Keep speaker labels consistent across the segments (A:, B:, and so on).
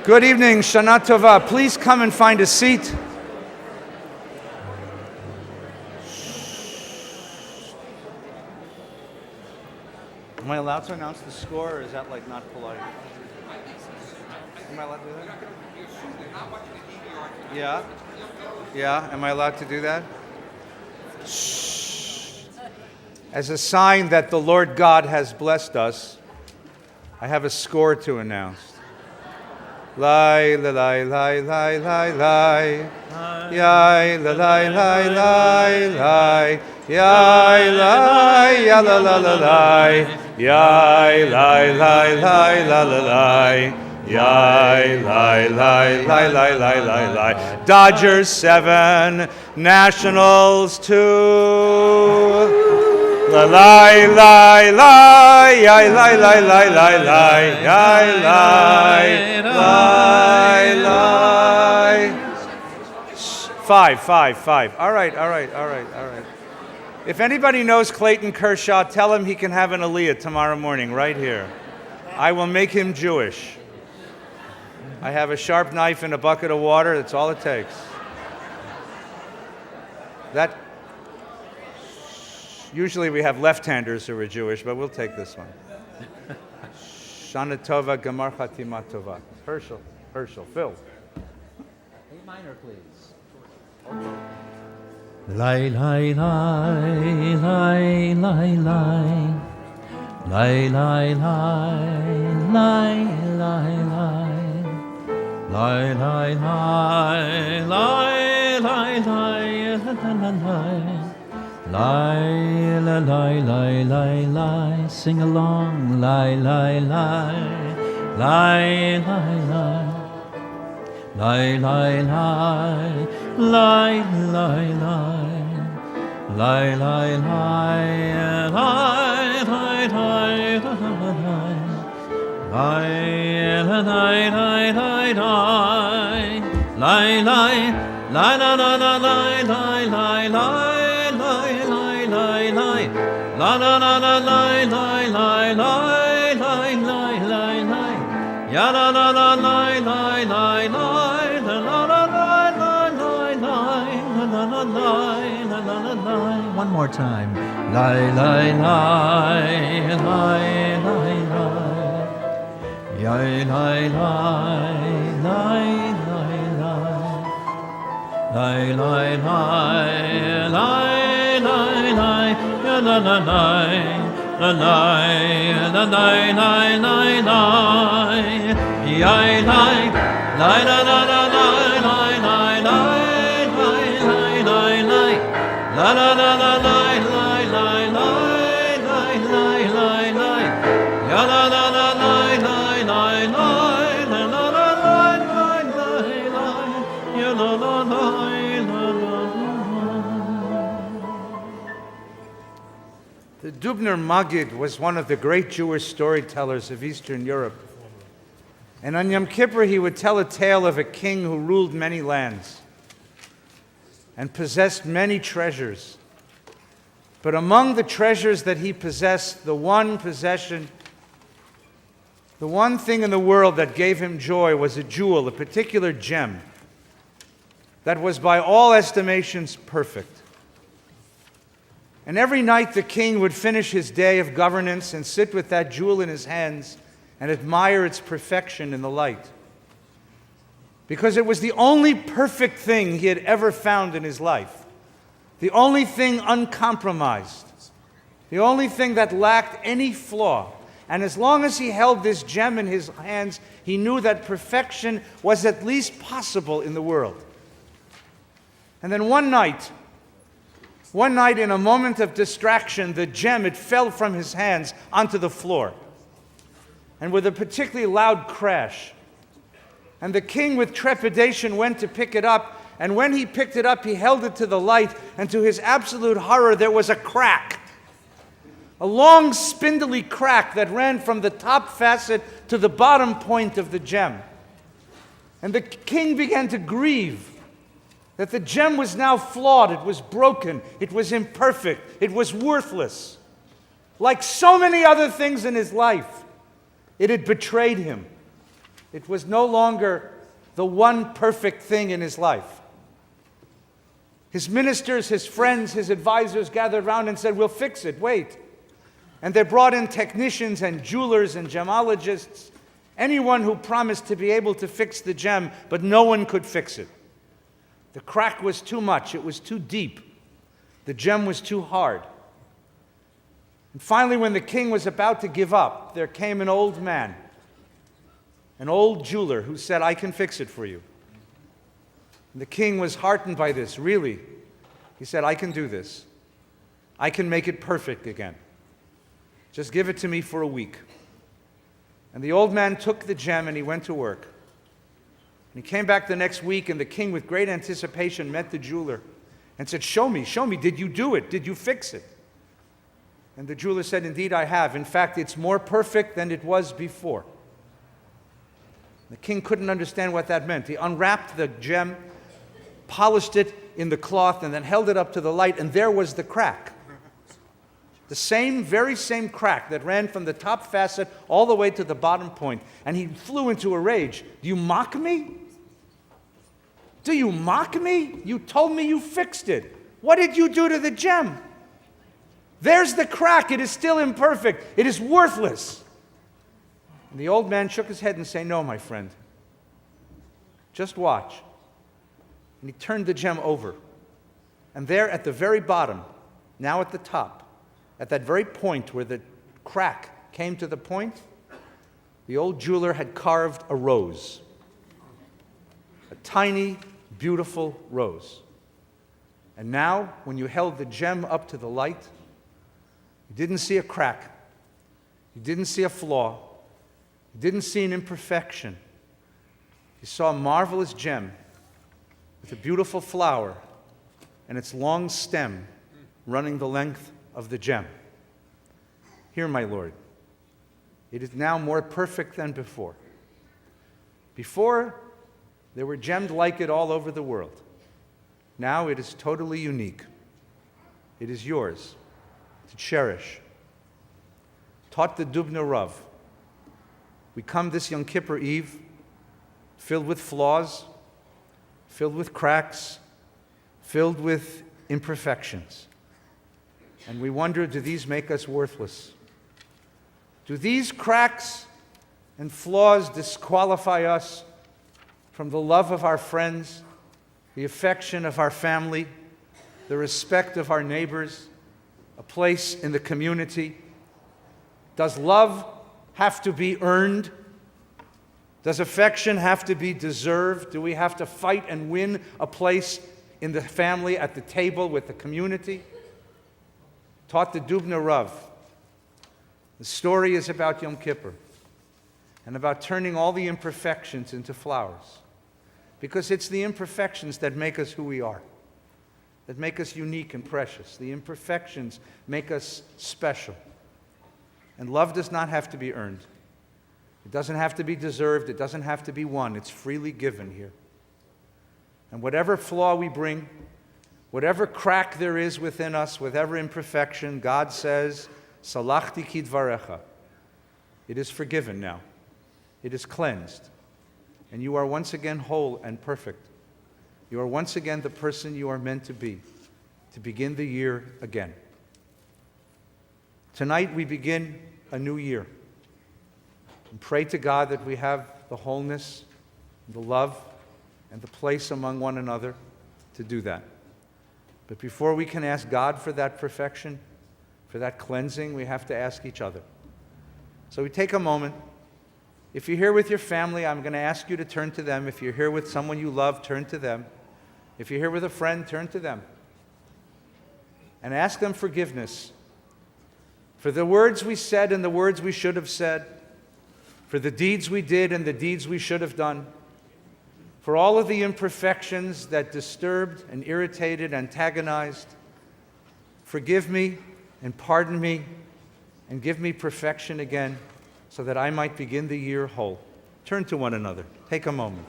A: Good evening, Shana Tova. Please come and find a seat. Am I allowed to announce the score, or is that like not polite? Am I allowed to do that? Yeah? Yeah, am I allowed to do that? Shh. As a sign that the Lord God has blessed us, I have a score to announce. Lai, la, lai, lai, lai, lai, lai. Yai, la, lai, lai, lai, lai. Yai, lai, ya, la, la, la, lai. Yai, lai, lai, lai, la, la, lai. Yai, lai, lai, lai, lai, lai, lai, lai. Dodgers 7, Nationals 2. La, lai, lai, lai, yai, lai, lai, lai, lai, lai. Yai, lai, lai, lai. 5. All right. If anybody knows Clayton Kershaw, tell him he can have an aliyah tomorrow morning right here. I will make him Jewish. I have a sharp knife and a bucket of water. That's all it takes. Usually we have left-handers who are Jewish, but we'll take this one. Shana Tova, Gamar Chatima Tova. Herschel, Phil.
B: A minor, please.
C: Lai lai lai lai lai lai lai lai lai lai lai lai lai lai lai lai sing along lai lai lai lai lai lai lai lai lai lai lai lai lai lai lai one more time. Lai lai lai lai lai lai. Yai lai lai lai lai lai. Lai lai lai lai lai lai. Ya la la lai. La lai la lai lai lai lai. Yai lai lai la la la lai lai lai lai. La la la la la la la la la la la ya la la la la la la la la la la ya la la la la.
A: The Dubner Maggid was one of the great Jewish storytellers of Eastern Europe. And on Yom Kippur he would tell a tale of a king who ruled many lands and possessed many treasures. But among the treasures that he possessed, the one thing in the world that gave him joy was a jewel, a particular gem, that was by all estimations perfect. And every night the king would finish his day of governance and sit with that jewel in his hands and admire its perfection in the light. Because it was the only perfect thing he had ever found in his life. The only thing uncompromised. The only thing that lacked any flaw. And as long as he held this gem in his hands, he knew that perfection was at least possible in the world. And then one night in a moment of distraction, the gem, it fell from his hands onto the floor. And with a particularly loud crash. And the king, with trepidation, went to pick it up. And when he picked it up, he held it to the light. And to his absolute horror, there was a crack. A long, spindly crack that ran from the top facet to the bottom point of the gem. And the king began to grieve that the gem was now flawed. It was broken. It was imperfect. It was worthless. Like so many other things in his life, it had betrayed him. It was no longer the one perfect thing in his life. His ministers, his friends, his advisors gathered around and said, "We'll fix it, wait." And they brought in technicians and jewelers and gemologists, anyone who promised to be able to fix the gem, but no one could fix it. The crack was too much, it was too deep. The gem was too hard. And finally, when the king was about to give up, there came an old man, an old jeweler, who said, "I can fix it for you." And the king was heartened by this. Really? He said, "I can do this. I can make it perfect again. Just give it to me for a week." And the old man took the gem and he went to work. And he came back the next week, and the king, with great anticipation, met the jeweler and said, show me, did you do it? Did you fix it?" And the jeweler said, "Indeed I have. In fact, it's more perfect than it was before." The king couldn't understand what that meant. He unwrapped the gem, polished it in the cloth, and then held it up to the light, and there was the crack. The very same crack that ran from the top facet all the way to the bottom point. And he flew into a rage. "Do you mock me? Do you mock me? You told me you fixed it. What did you do to the gem? There's the crack. It is still imperfect. It is worthless." And the old man shook his head and said, "No, my friend. Just watch." And he turned the gem over. And there at the very bottom, now at the top, at that very point where the crack came to the point, the old jeweler had carved a rose. A tiny, beautiful rose. And now, when you held the gem up to the light, you didn't see a crack. You didn't see a flaw. You didn't see an imperfection. You saw a marvelous gem with a beautiful flower and its long stem running the length of the gem. Here, my Lord, it is now more perfect than before. Before, there were gems like it all over the world. Now it is totally unique. It is yours to cherish. Taught the Dubna Rav. We come this Yom Kippur Eve filled with flaws, filled with cracks, filled with imperfections. And we wonder, do these make us worthless? Do these cracks and flaws disqualify us from the love of our friends, the affection of our family, the respect of our neighbors, a place in the community? Does love have to be earned? Does affection have to be deserved? Do we have to fight and win a place in the family, at the table, with the community? Taught the Dubna Rav. The story is about Yom Kippur and about turning all the imperfections into flowers. Because it's the imperfections that make us who we are, that make us unique and precious. The imperfections make us special. And love does not have to be earned. It doesn't have to be deserved. It doesn't have to be won. It's freely given here. And whatever flaw we bring, whatever crack there is within us, whatever imperfection, God says, Salachti kidvarecha. It is forgiven now. It is cleansed. And you are once again whole and perfect. You are once again the person you are meant to be, to begin the year again. Tonight we begin a new year. And pray to God that we have the wholeness, the love, and the place among one another to do that. But before we can ask God for that perfection, for that cleansing, we have to ask each other. So we take a moment. If you're here with your family, I'm going to ask you to turn to them. If you're here with someone you love, turn to them. If you're here with a friend, turn to them. And ask them forgiveness for the words we said and the words we should have said, for the deeds we did and the deeds we should have done, for all of the imperfections that disturbed and irritated, antagonized. Forgive me and pardon me and give me perfection again so that I might begin the year whole. Turn to one another. Take a moment.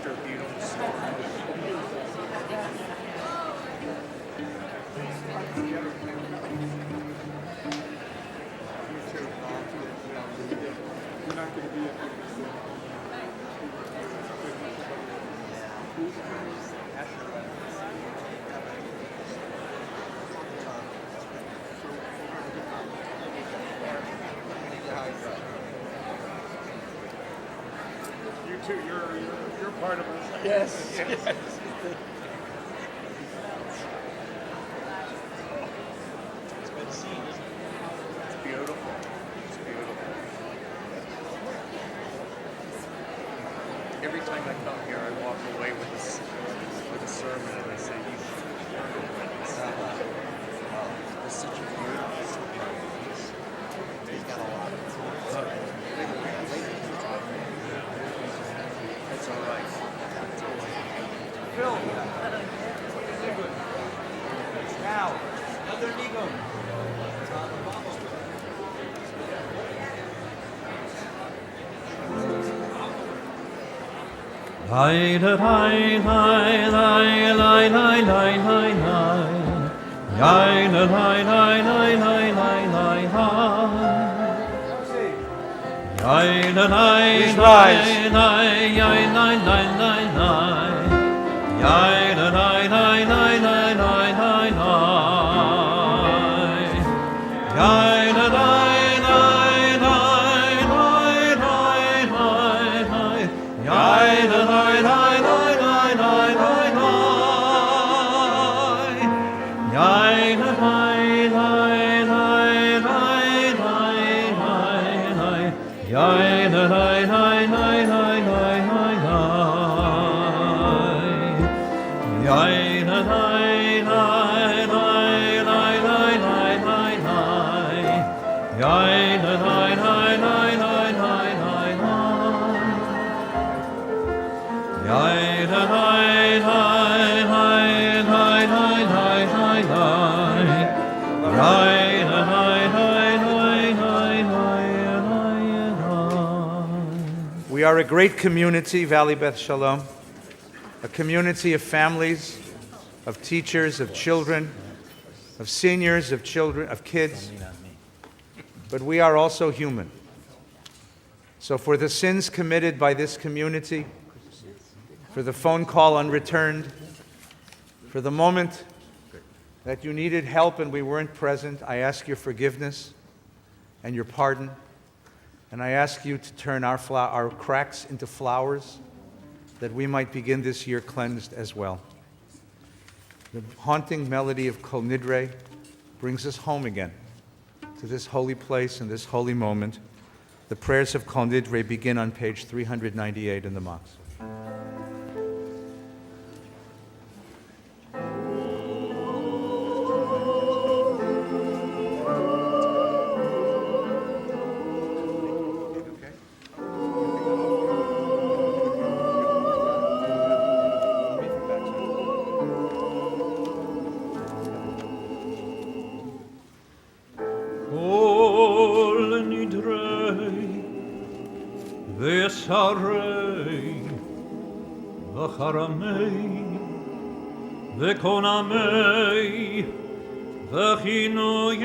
D: after a beautiful storm.
E: You too. You're part of us.
D: Yes.
E: Yes.
D: It's been seen, isn't it? It's beautiful. It's beautiful. Every time I come here, I walk away with a sermon, and I say, "You should learn it." It's such a beautiful surprise. He's got a lot of it. It's all right. It's all right.
A: Phil. Now, another Nigum.
C: Lai la lai lai lai lai lai lai lai lai. Lai la lai lai lai lai lai lai lai. Lai la lai
A: Please
C: lai
A: rise.
C: lai lai lai lai lai lai. Lai la lai lai lai lai lai lai lai. Lai la lai lai lai lai lai lai lai. Lai la lai lai lai lai lai lai lai. Lai la lai lai lai lai lai lai lai. Lai la lai lai lai lai lai lai lai. Lai la lai lai lai lai lai lai lai lai. Lai la lai lai lai lai lai lai lai. Lai la lai lai lai lai lai lai lai lai. Lai la lai lai lai lai lai lai.
A: We are a great community, Valley Beth Shalom, a community of families, of teachers, of children, of seniors, of children, of kids, but we are also human. So for the sins committed by this community, for the phone call unreturned, for the moment that you needed help and we weren't present, I ask your forgiveness and your pardon. And I ask you to turn our cracks into flowers, that we might begin this year cleansed as well. The haunting melody of Kol Nidre brings us home again to this holy place and this holy moment. The prayers of Kol Nidre begin on page 398 in the Mox.
C: Kol nidrei v'esarei v'charamei v'konamei v'chinuyei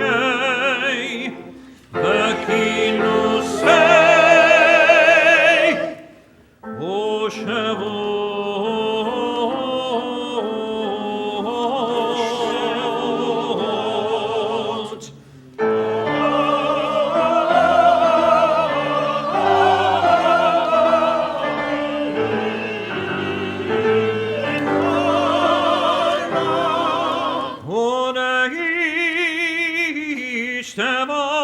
C: v'kinusei v'shevot Tevana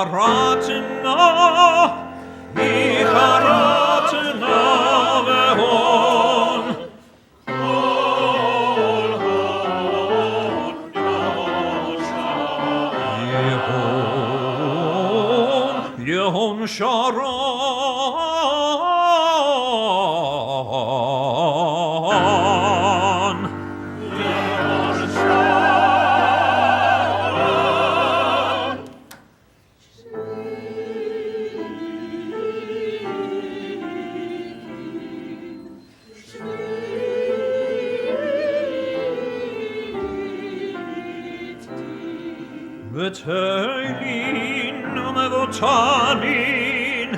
C: Icharatna, Icharatna vehon. Yehon Sharon. Beteilin mevotalin.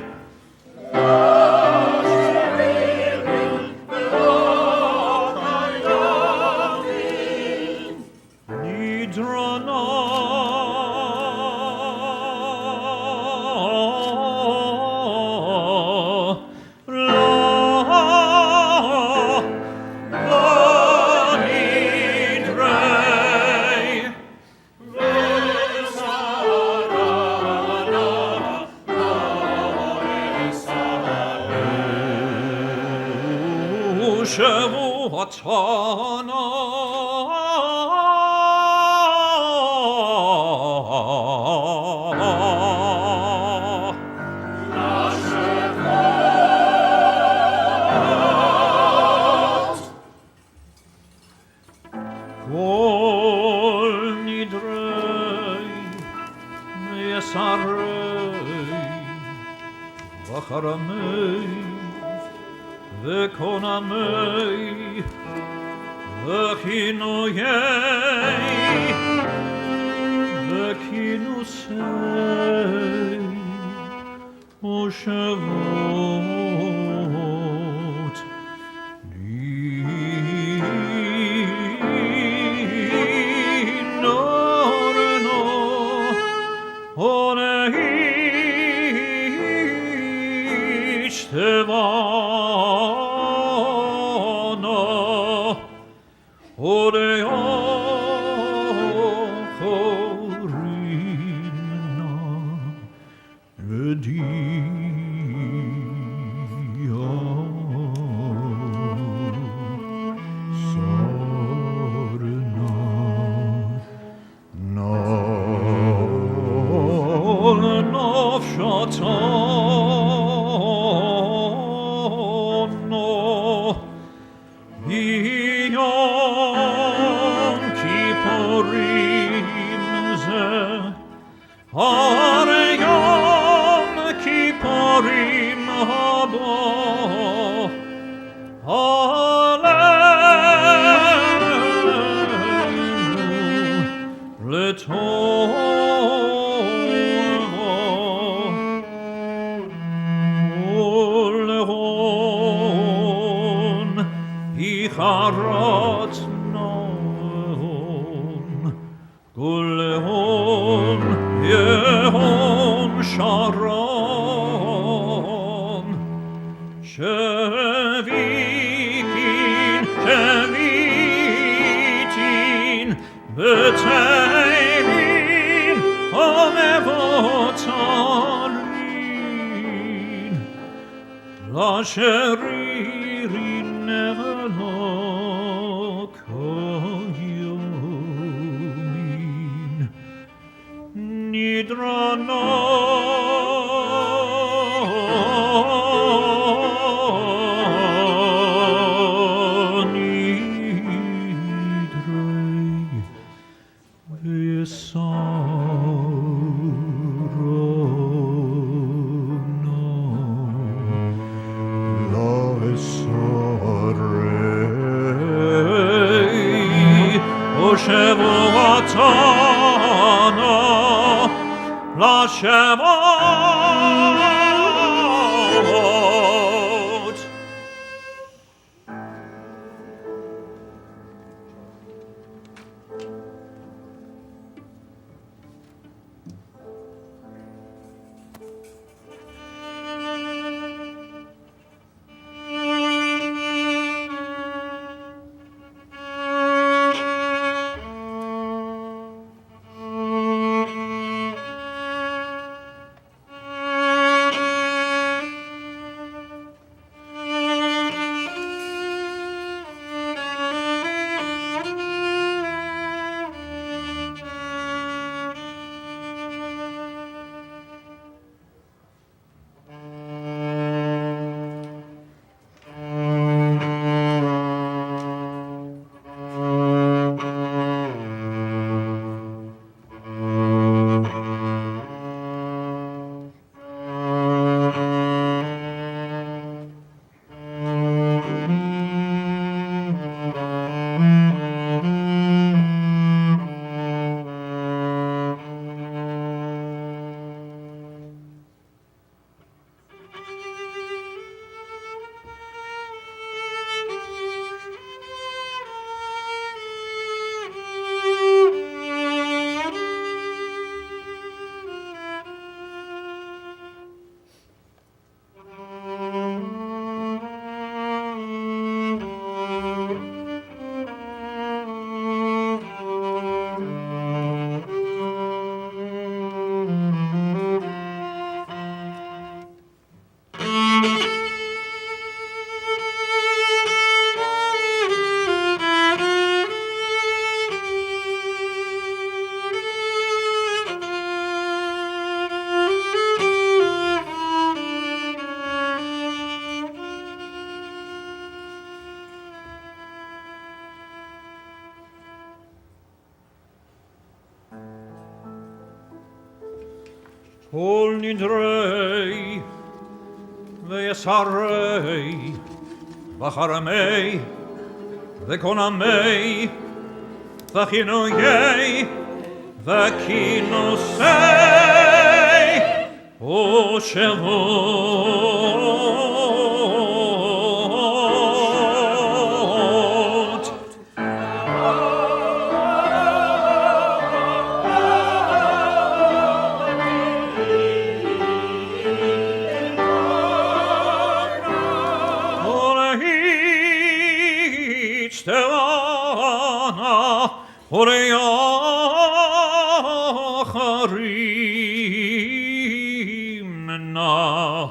C: Nidrana. La nidrei. Shavuotana. Kol nidrei yesarei vacharamei vekonamei vechinuyei vechinusei ushavot noreno oneich tevana oreochorina Yom Kippurim ze Hare Yom Kippurim haba Aleinu Letoon Icharat non Gulehon Yehon Sharon Shevitin Beteilin Omevotalin Lasheririn Nevelokoyomin Nidrana Nidrei Shavuotana, la כל נדרי ויסרי וחרמי וקונמי וכינויי וכינוסי ושבות ולהיץ' תואנה ולאחרים נא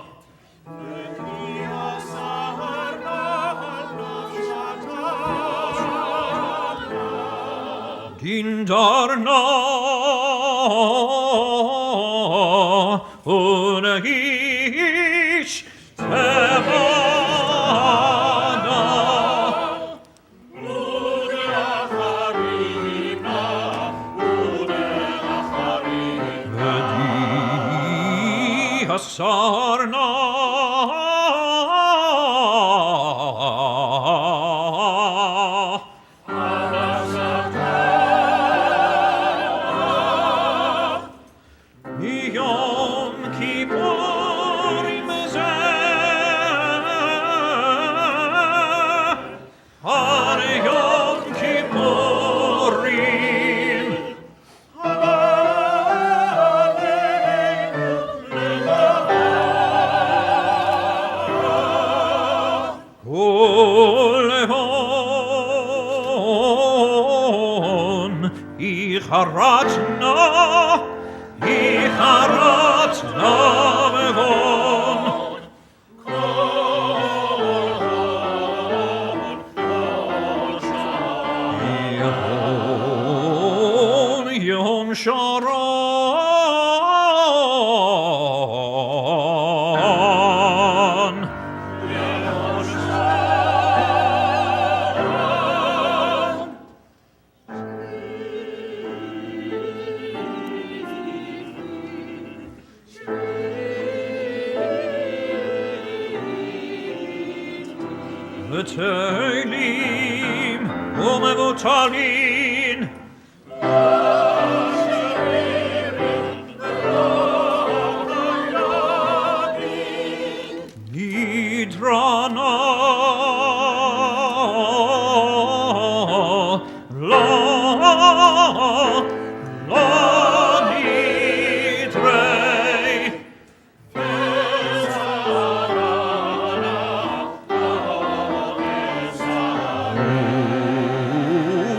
C: דינדרנה ולהיץ' תואנה Sarna Yom Kippur Har Yom Kippurim חרצנה בגון יום שרון ותהילים ומבוטלים נדרנה לא נדרי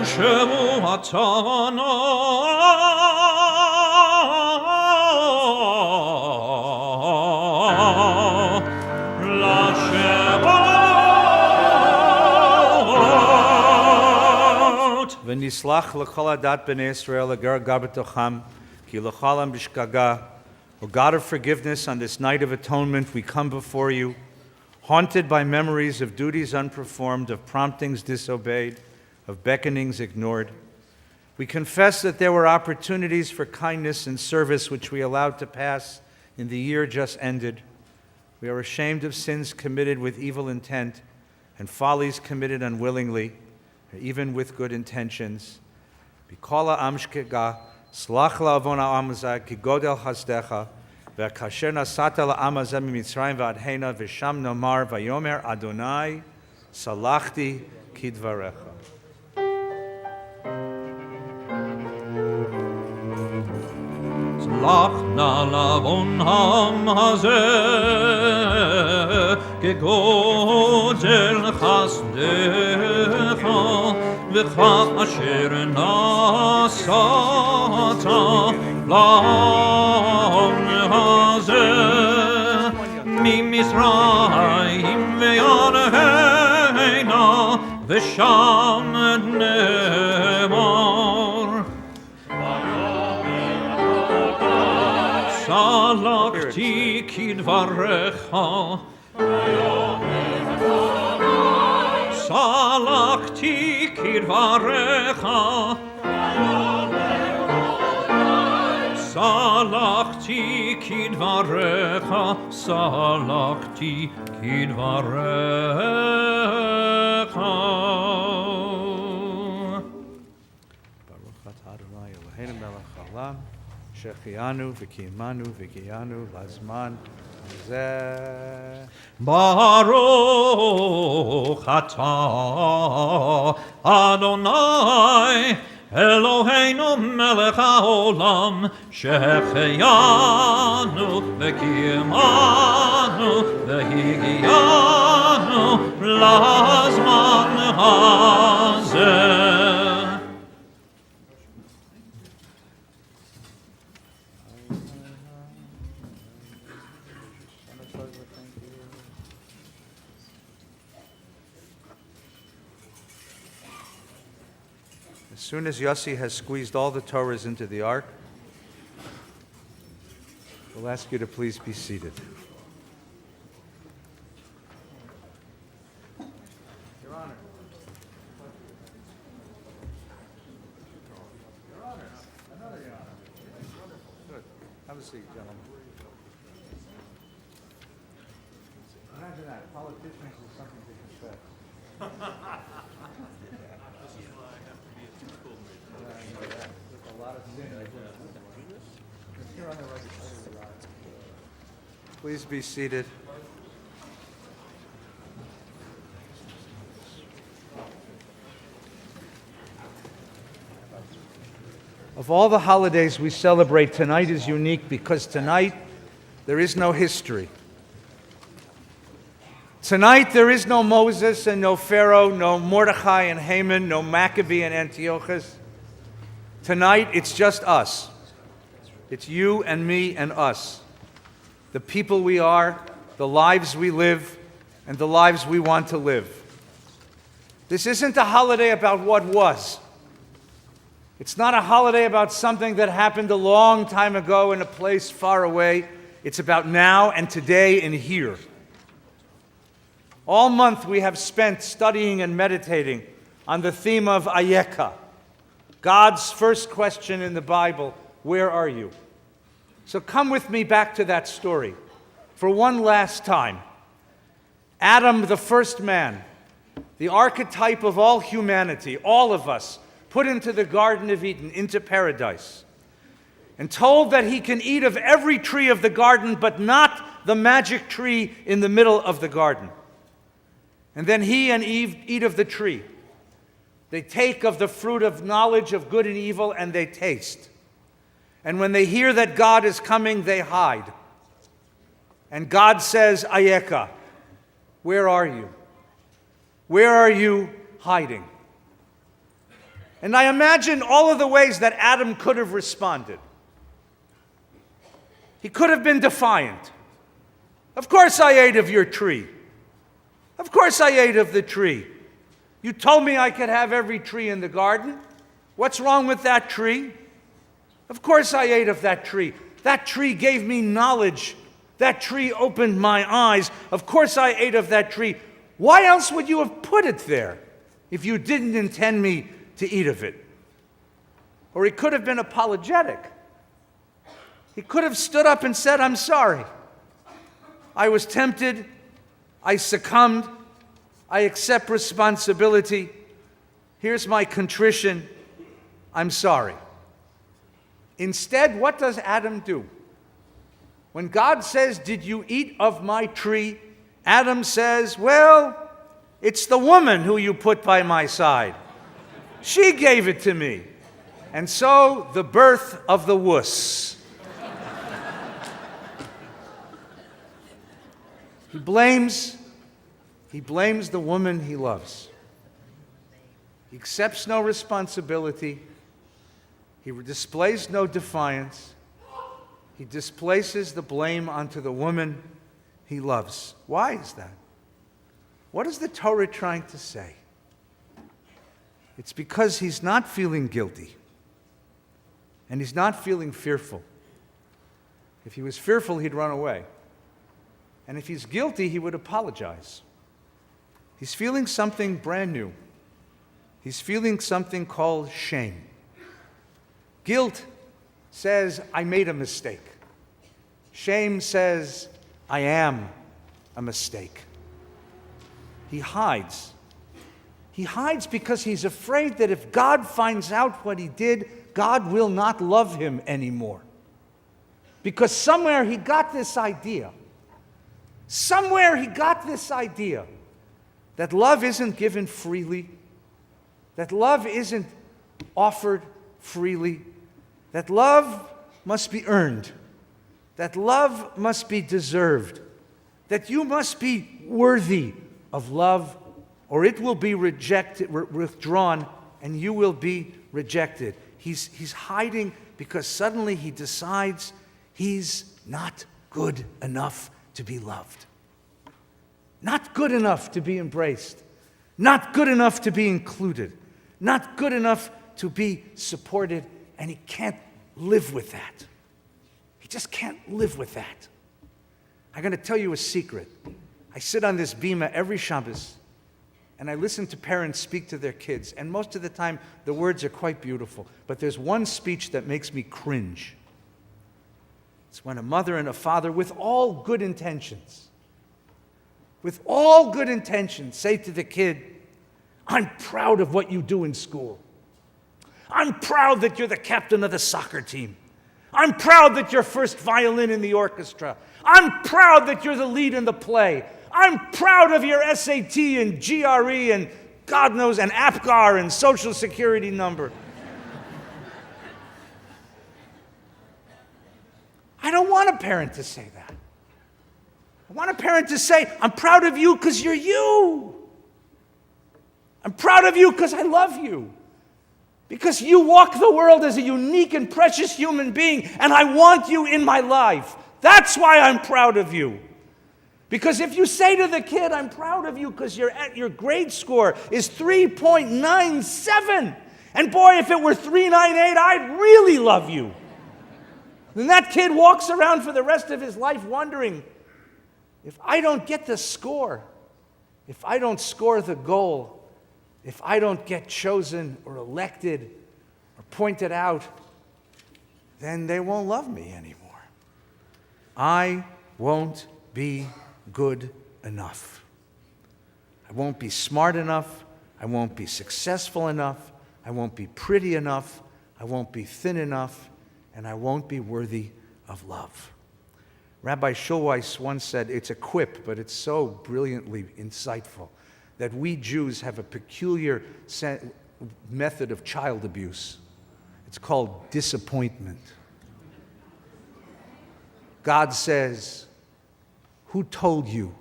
C: שבועתנה לשבות
A: ונסלח לכל הדת בני Israel הגר גר בתוכם, כי לכלם בשגגה. O God of forgiveness, on this night of atonement we come before you, haunted by memories of duties unperformed, of promptings disobeyed, of beckonings ignored. We confess that there were opportunities for kindness and service which we allowed to pass in the year just ended. We are ashamed of sins committed with evil intent and follies committed unwillingly, or even with good intentions. Bikola amshkega, slach la'avon ha'am hazeh, ki godel chasdecha, ve'kasher nasata la'am hazeh mimitzrayim v'adhena, v'sham nomar, v'yomer Adonai, salachti kidvarecha.
C: Lach na lavon ham hazeh כגודל חסדך וכאשר נשאת לעם הזה ממצרים וירדנה ושם נאמר סלקתי כדברך סלקתי כדברך סלקתי salachti kidvarecha, salachti kidvarecha.
A: Baruch atah Adonai Eloheinu melech haolam, shechianu v'kiyimanu v'giyanu lazman hazeh.
C: Baruch atah Adonai Eloheinu melech haolam, shehecheyanu v'kiyimanu v'higiyanu lazman hazeh.
A: As soon as Yossi has squeezed all the Torahs into the ark, we'll ask you to please be seated. Your Honor. Your Honor. Another Your Honor. Wonderful. Good. Have a seat, gentlemen. Imagine that. Politicians is something to confess. Please be seated. Of all the holidays we celebrate, tonight is unique because tonight there is no history. Tonight there is no Moses and no Pharaoh, no Mordechai and Haman, no Maccabee and Antiochus. Tonight it's just us. It's you and me and us. The people we are, the lives we live, and the lives we want to live. This isn't a holiday about what was. It's not a holiday about something that happened a long time ago in a place far away. It's about now and today and here. All month we have spent studying and meditating on the theme of Ayeka, God's first question in the Bible, where are you? So come with me back to that story for one last time. Adam, the first man, the archetype of all humanity, all of us, put into the Garden of Eden, into paradise, and told that he can eat of every tree of the garden, but not the magic tree in the middle of the garden. And then he and Eve eat of the tree. They take of the fruit of knowledge of good and evil, and they taste. And when they hear that God is coming, they hide. And God says, Ayeka, where are you? Where are you hiding? And I imagine all of the ways that Adam could have responded. He could have been defiant. Of course I ate of your tree. Of course I ate of the tree. You told me I could have every tree in the garden. What's wrong with that tree? Of course I ate of that tree. That tree gave me knowledge. That tree opened my eyes. Of course I ate of that tree. Why else would you have put it there if you didn't intend me to eat of it? Or he could have been apologetic. He could have stood up and said, I'm sorry. I was tempted. I succumbed. I accept responsibility. Here's my contrition. I'm sorry. Instead, what does Adam do? When God says, did you eat of my tree? Adam says, well, it's the woman who you put by my side. She gave it to me. And so, the birth of the wuss. He blames the woman he loves. He accepts no responsibility. He displays no defiance. He displaces the blame onto the woman he loves. Why is that? What is the Torah trying to say? It's because he's not feeling guilty. And he's not feeling fearful. If he was fearful, he'd run away. And if he's guilty, he would apologize. He's feeling something brand new. He's feeling something called shame. Guilt says, I made a mistake. Shame says, I am a mistake. He hides. He hides because he's afraid that if God finds out what he did, God will not love him anymore. Because somewhere he got this idea. Somewhere he got this idea that love isn't given freely, that love isn't offered freely, that love must be earned, that love must be deserved, that you must be worthy of love, or it will be withdrawn, and you will be rejected. He's hiding because suddenly he decides he's not good enough to be loved. Not good enough to be embraced. Not good enough to be included. Not good enough to be supported, and he can't live with that. He just can't live with that. I'm going to tell you a secret. I sit on this bima every Shabbos, and I listen to parents speak to their kids, and most of the time the words are quite beautiful, but there's one speech that makes me cringe. It's when a mother and a father, with all good intentions, say to the kid, I'm proud of what you do in school. I'm proud that you're the captain of the soccer team. I'm proud that you're first violin in the orchestra. I'm proud that you're the lead in the play. I'm proud of your SAT and GRE and God knows, and APGAR and Social Security number. I don't want a parent to say that. I want a parent to say, I'm proud of you because you're you. I'm proud of you because I love you. Because you walk the world as a unique and precious human being, and I want you in my life. That's why I'm proud of you. Because if you say to the kid, I'm proud of you because your grade score is 3.97, and boy, if it were 3.98, I'd really love you. Then that kid walks around for the rest of his life wondering, if I don't get the score, if I don't score the goal, if I don't get chosen or elected or pointed out, then they won't love me anymore. I won't be good enough. I won't be smart enough. I won't be successful enough. I won't be pretty enough. I won't be thin enough. And I won't be worthy of love. Rabbi Schulweis once said, it's a quip, but it's so brilliantly insightful, that we Jews have a peculiar method of child abuse. It's called disappointment. God says, who told you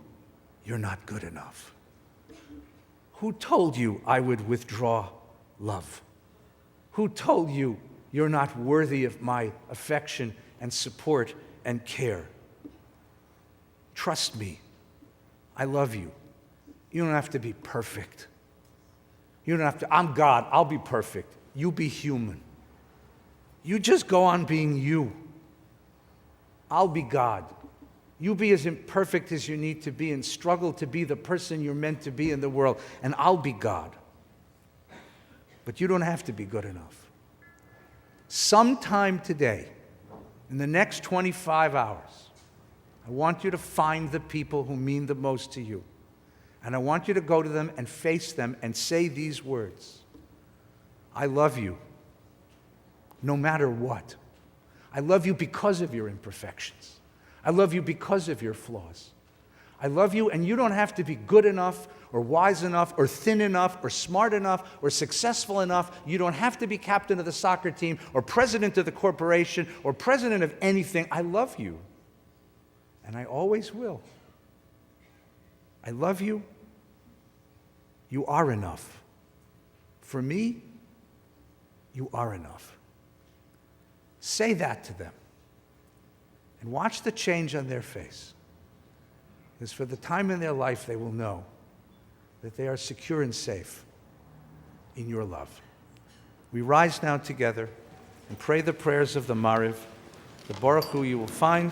A: you're not good enough? Who told you I would withdraw love? Who told you you're not worthy of my affection and support and care? Trust me. I love you. You don't have to be perfect. You don't have to, I'm God, I'll be perfect. You be human. You just go on being you. I'll be God. You be as imperfect as you need to be and struggle to be the person you're meant to be in the world, and I'll be God. But you don't have to be good enough. Sometime today, in the next 25 hours, I want you to find the people who mean the most to you. And I want you to go to them and face them and say these words. I love you, no matter what. I love you because of your imperfections. I love you because of your flaws. I love you, and you don't have to be good enough or wise enough or thin enough or smart enough or successful enough. You don't have to be captain of the soccer team or president of the corporation or president of anything. I love you, and I always will. I love you. You are enough. For me, you are enough. Say that to them. And watch the change on their face. Because for the time in their life, they will know that they are secure and safe in your love. We rise now together and pray the prayers of the Mariv, the Baruch Hu you will find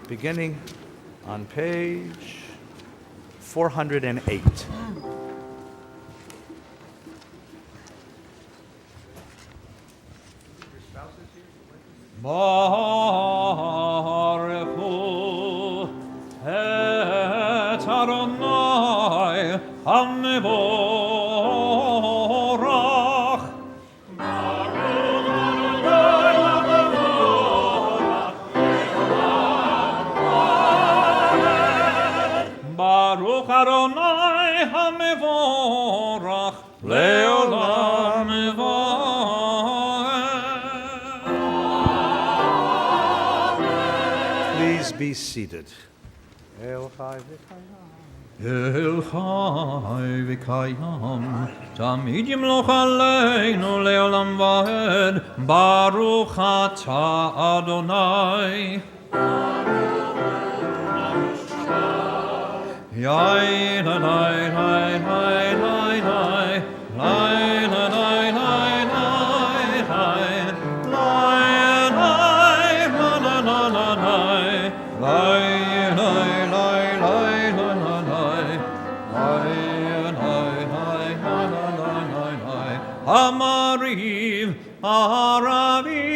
A: beginning on page 408.
C: Baruchu et Adonai HaMevorach. Baruch Adonai HaMevorach Leolam Mevorach.
A: Please be seated. El Chai
C: El Chai V'Kayam Tamid Yimloch Aleinu Leolam Vaed Baruch Atah Adonai Yai la la la la la la la la la la Amariv Aravim.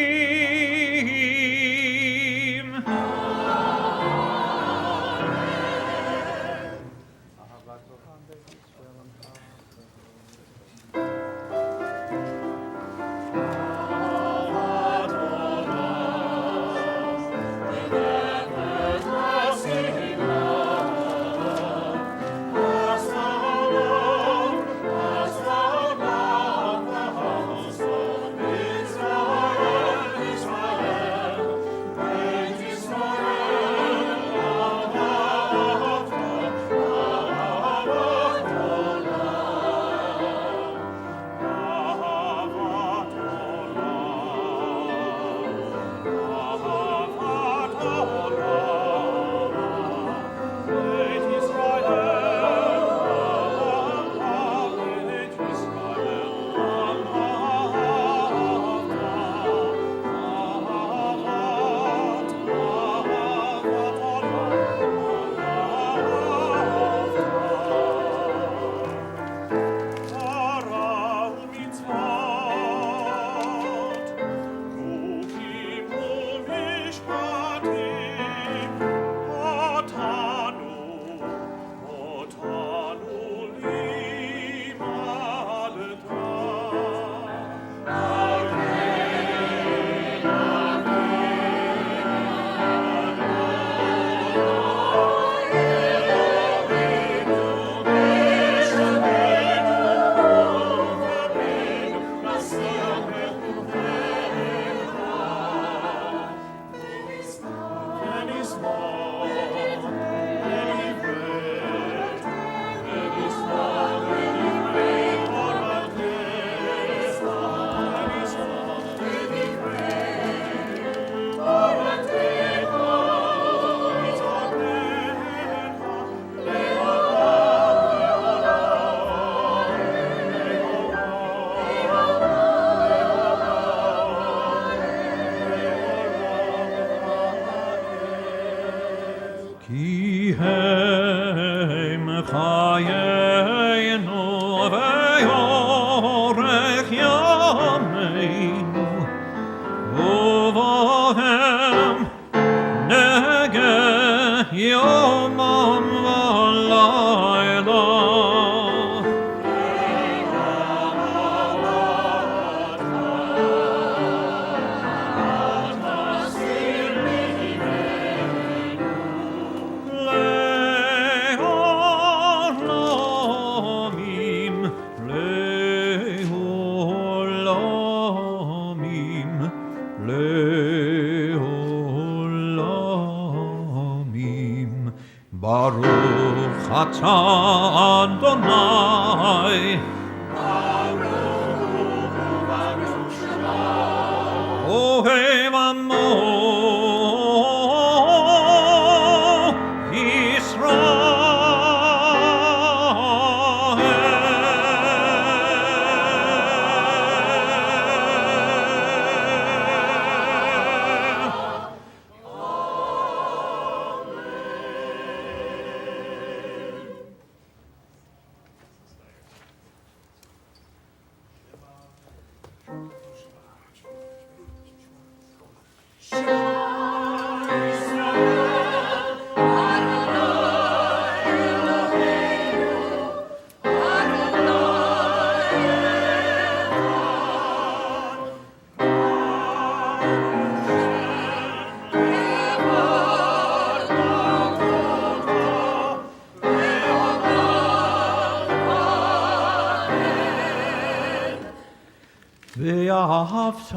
C: ואהבת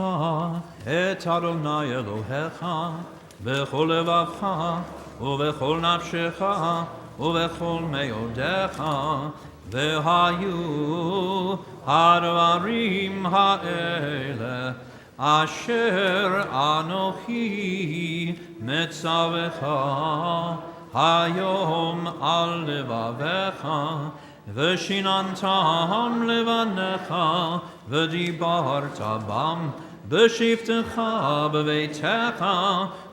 C: את אדוני אלוהיך בכל לבבך ובכל נפשך ובכל מאודיך, והיו הדברים האלה אשר אנוכי מצווך היום על לבביך, ושיננתם לבניך, ודיברת בם בשבתך בביתך,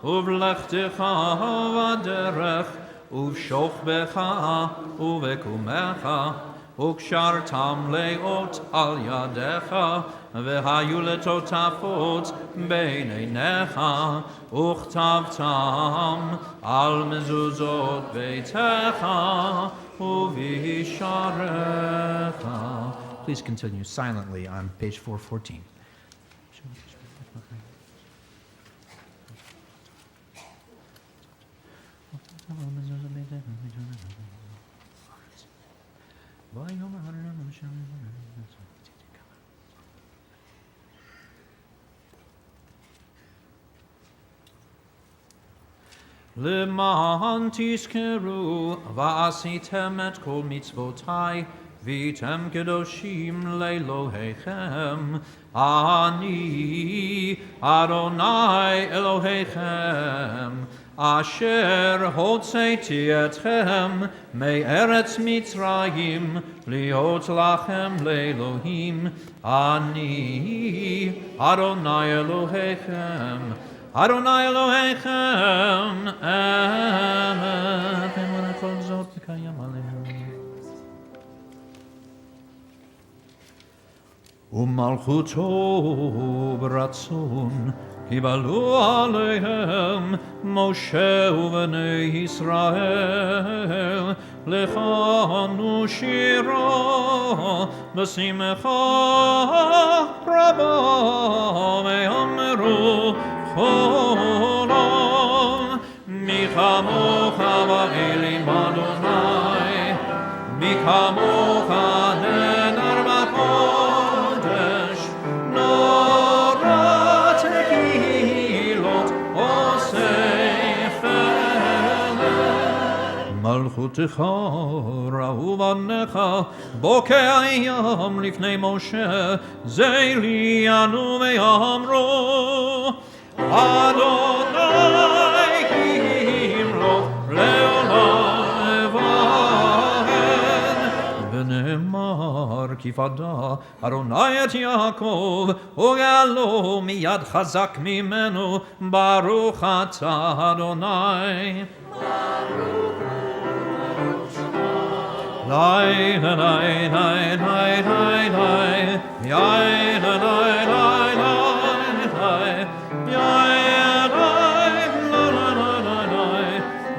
C: ובלכתך בדרך, ובשוכבך ובקומך, וקשרתם לאות על ידיך, והיו לטוטפות בין עיניך, וכתבתם על מזוזות ביתך ובשעריך.
B: Please continue silently on page 414.
C: למען תזכרו ועשיתם את כל מצוותי והייתם קדושים לאלוהיכם, אני אדוני אלוהיכם, אשר הוצאתי אתכם מארץ מצרים להיות לכם לאלוהים, אני אדוני אלוהיכם. אדוני אלוהיכם, אמת, וכל זאת קיים עליהם. ומלכותו ברצון קיבלו עליהם משה ובני ישראל, לכנו שירה בשמחה רבה ואמרו חולם, מי כמוך באלים אדוני, מי כמוך נדר בקודש, נורא תהילות עושה פלא. מלכותך ראו בניך בוקע ים לפני משה, זה לינו ואמרו אדוני ימלוך לעולם ועד. ונאמר כי פדה אדוני את יעקב וגאלו מיד חזק ממנו, ברוך אתה אדוני. Lai la lai lai lai lai lai, yai la lai lai lai lai, yai lai la la la la lai,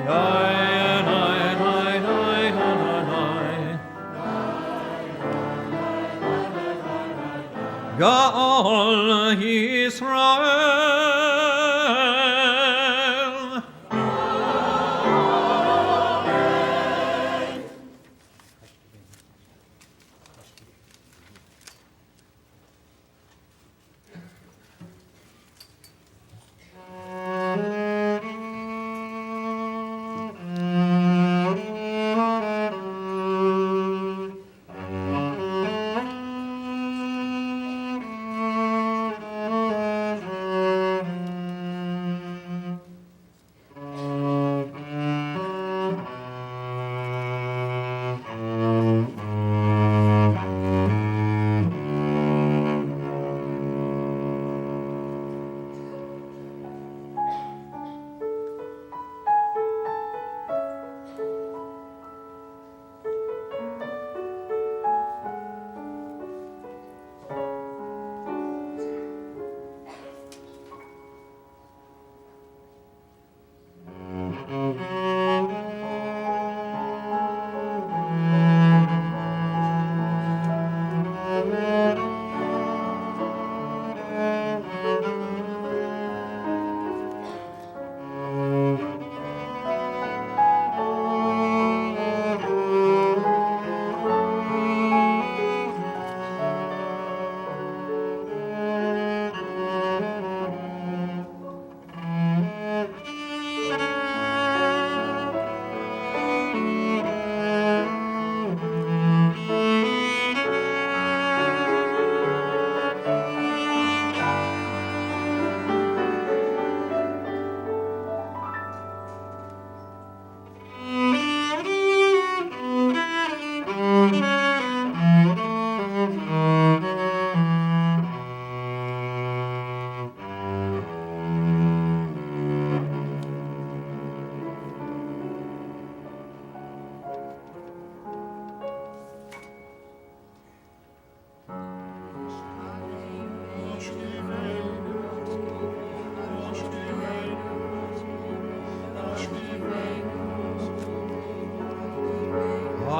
C: yai lai lai lai la la lai. Ga'al Yisrael.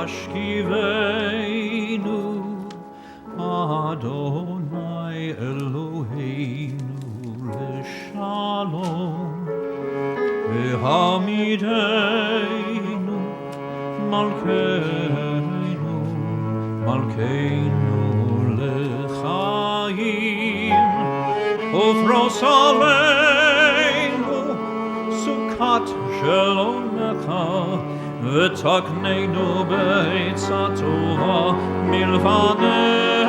C: השכיבנו אדוני אלוהינו לשלום והעמידנו מלכנו לחיים ופרוס עלינו סוכת שלומך ותקננו בעצה טובה מלבדך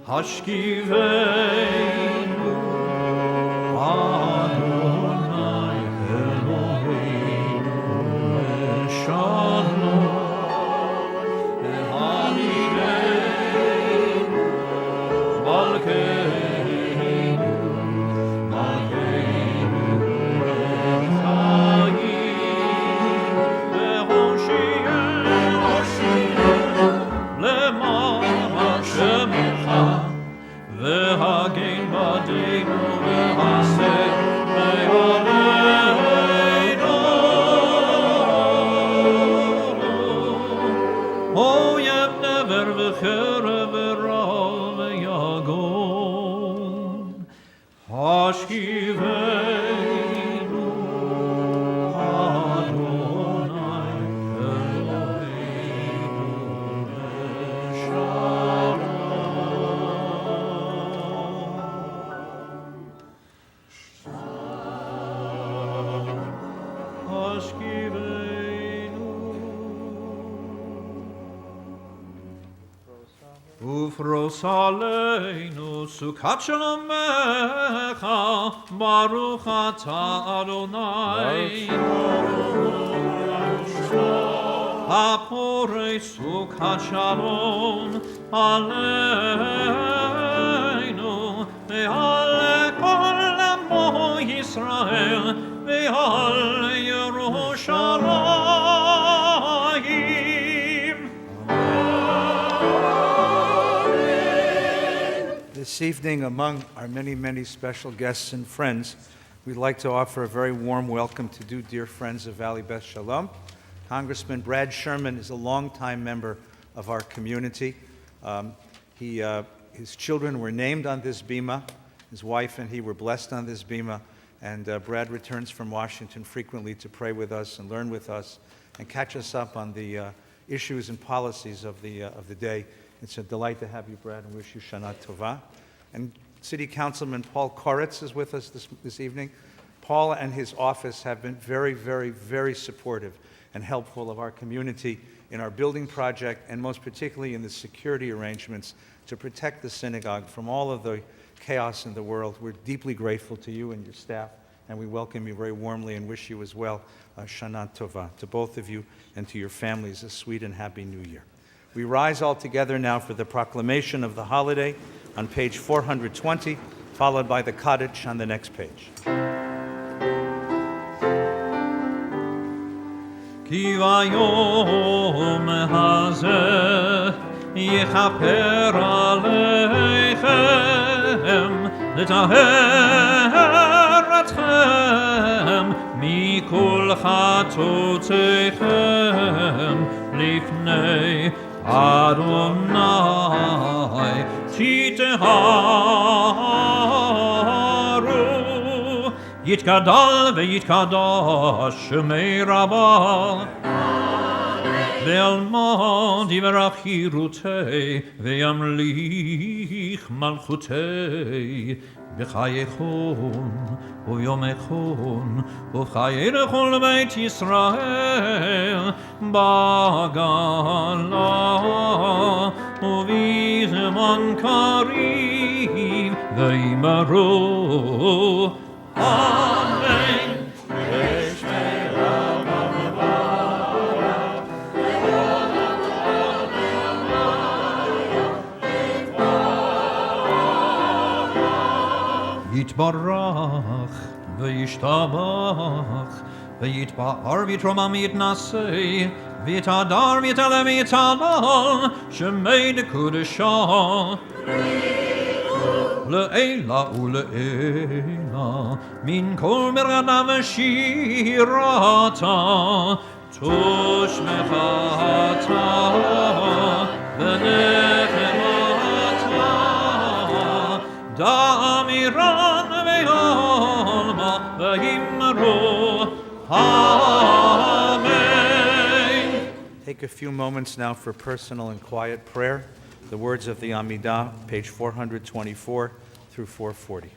C: השכיבנו אדוני אלוהינו לשלום והעמידנו מלכנו לחיים והושיענו למען שמך והגן בדנו והסר מעלינו אויב נבר וחרב ורע ויגון השכיבנו אדוני אלוהינו לשלום ופרוס עלינו סוכת שלומך ברוך אתה אדוני הפורש סוכת שלום עלינו ועל כל עמו ישראל ועל ירושלים.
A: This evening, among our many, many special guests and friends, we'd like to offer a very warm welcome to two dear friends of Valley Beth Shalom. Congressman Brad Sherman is a longtime member of our community. His children were named on this bima. His wife and he were blessed on this bima. And Brad returns from Washington frequently to pray with us and learn with us and catch us up on the issues and policies of the day. It's a delight to have you, Brad, and wish you Shana Tova. And City Councilman Paul Koretz is with us this evening. Paul and his office have been very, very, very supportive and helpful of our community in our building project, and most particularly in the security arrangements to protect the synagogue from all of the chaos in the world. We're deeply grateful to you and your staff, and we welcome you very warmly and wish you as well Shana Tova. To both of you and to your families, a sweet and happy New Year. We rise all together now for the proclamation of the holiday on page 420, followed by the Kaddish on the next page.
C: כי ביום הזה יכפר עליכם לטהר אתכם מכל חטאותיכם לפני אדוני תטהרו יתגדל ויתקדש שמי רבה ואלמד יברך חירותי וימליך מלכותי בחייכון וביומכון ובחיי לכל בית ישראל בגלה ובזמן קריב ויאמרו אמן. יתברך וישתבח ויתפאר ויתרומם ויתנשא ויתהדר ויתעלה ויתהלל שמי קודשו לעילה ולעילה, מן כל מרנם שירתה, תושמך אתה ונחמתה, דאמירן ועלמה ואמרו Amen.
A: Take a few moments now for personal and quiet prayer. The words of the Amidah, page 424 through 440.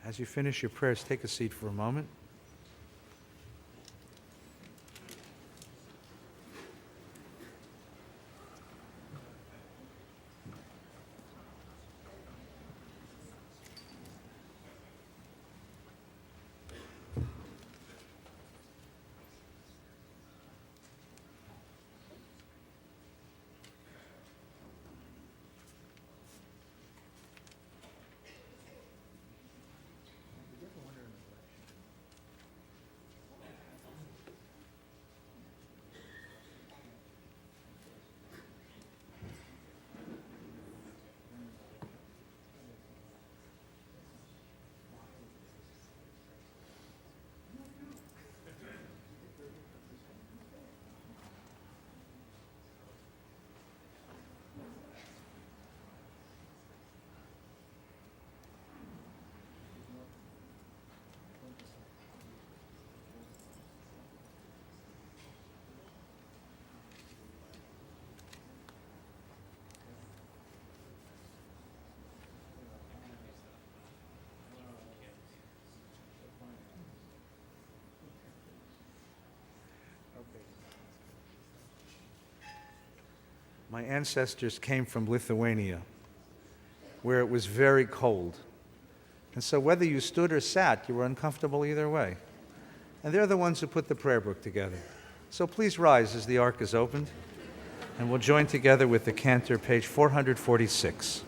A: As you finish your prayers, take a seat for a moment. My ancestors came from Lithuania, where it was very cold. And so whether you stood or sat, you were uncomfortable either way. And they're the ones who put the prayer book together. So please rise as the ark is opened, and we'll join together with the cantor, page 446.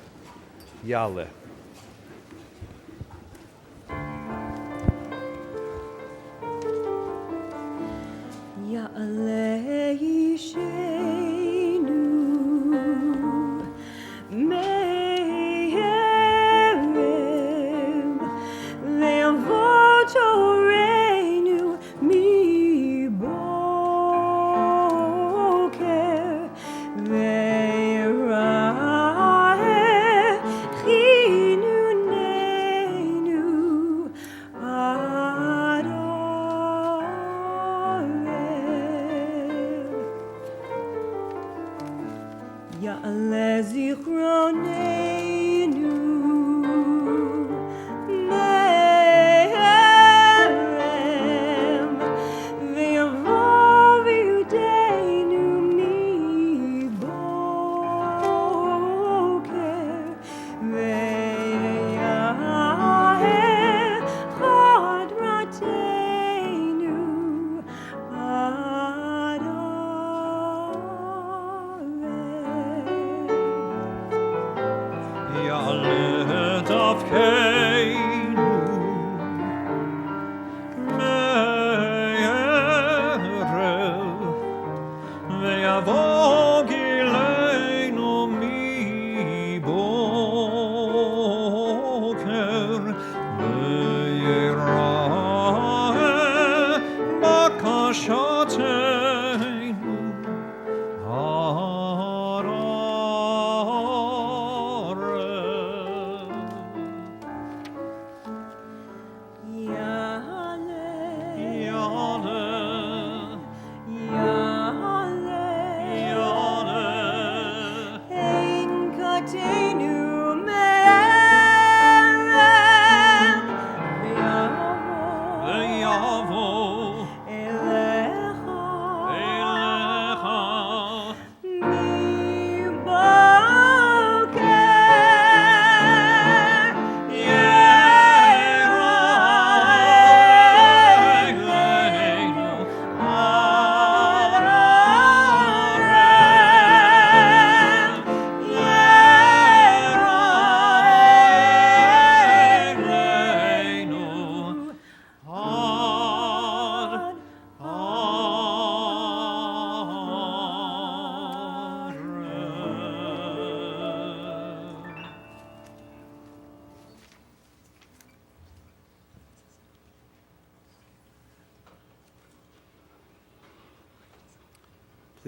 A: Yale.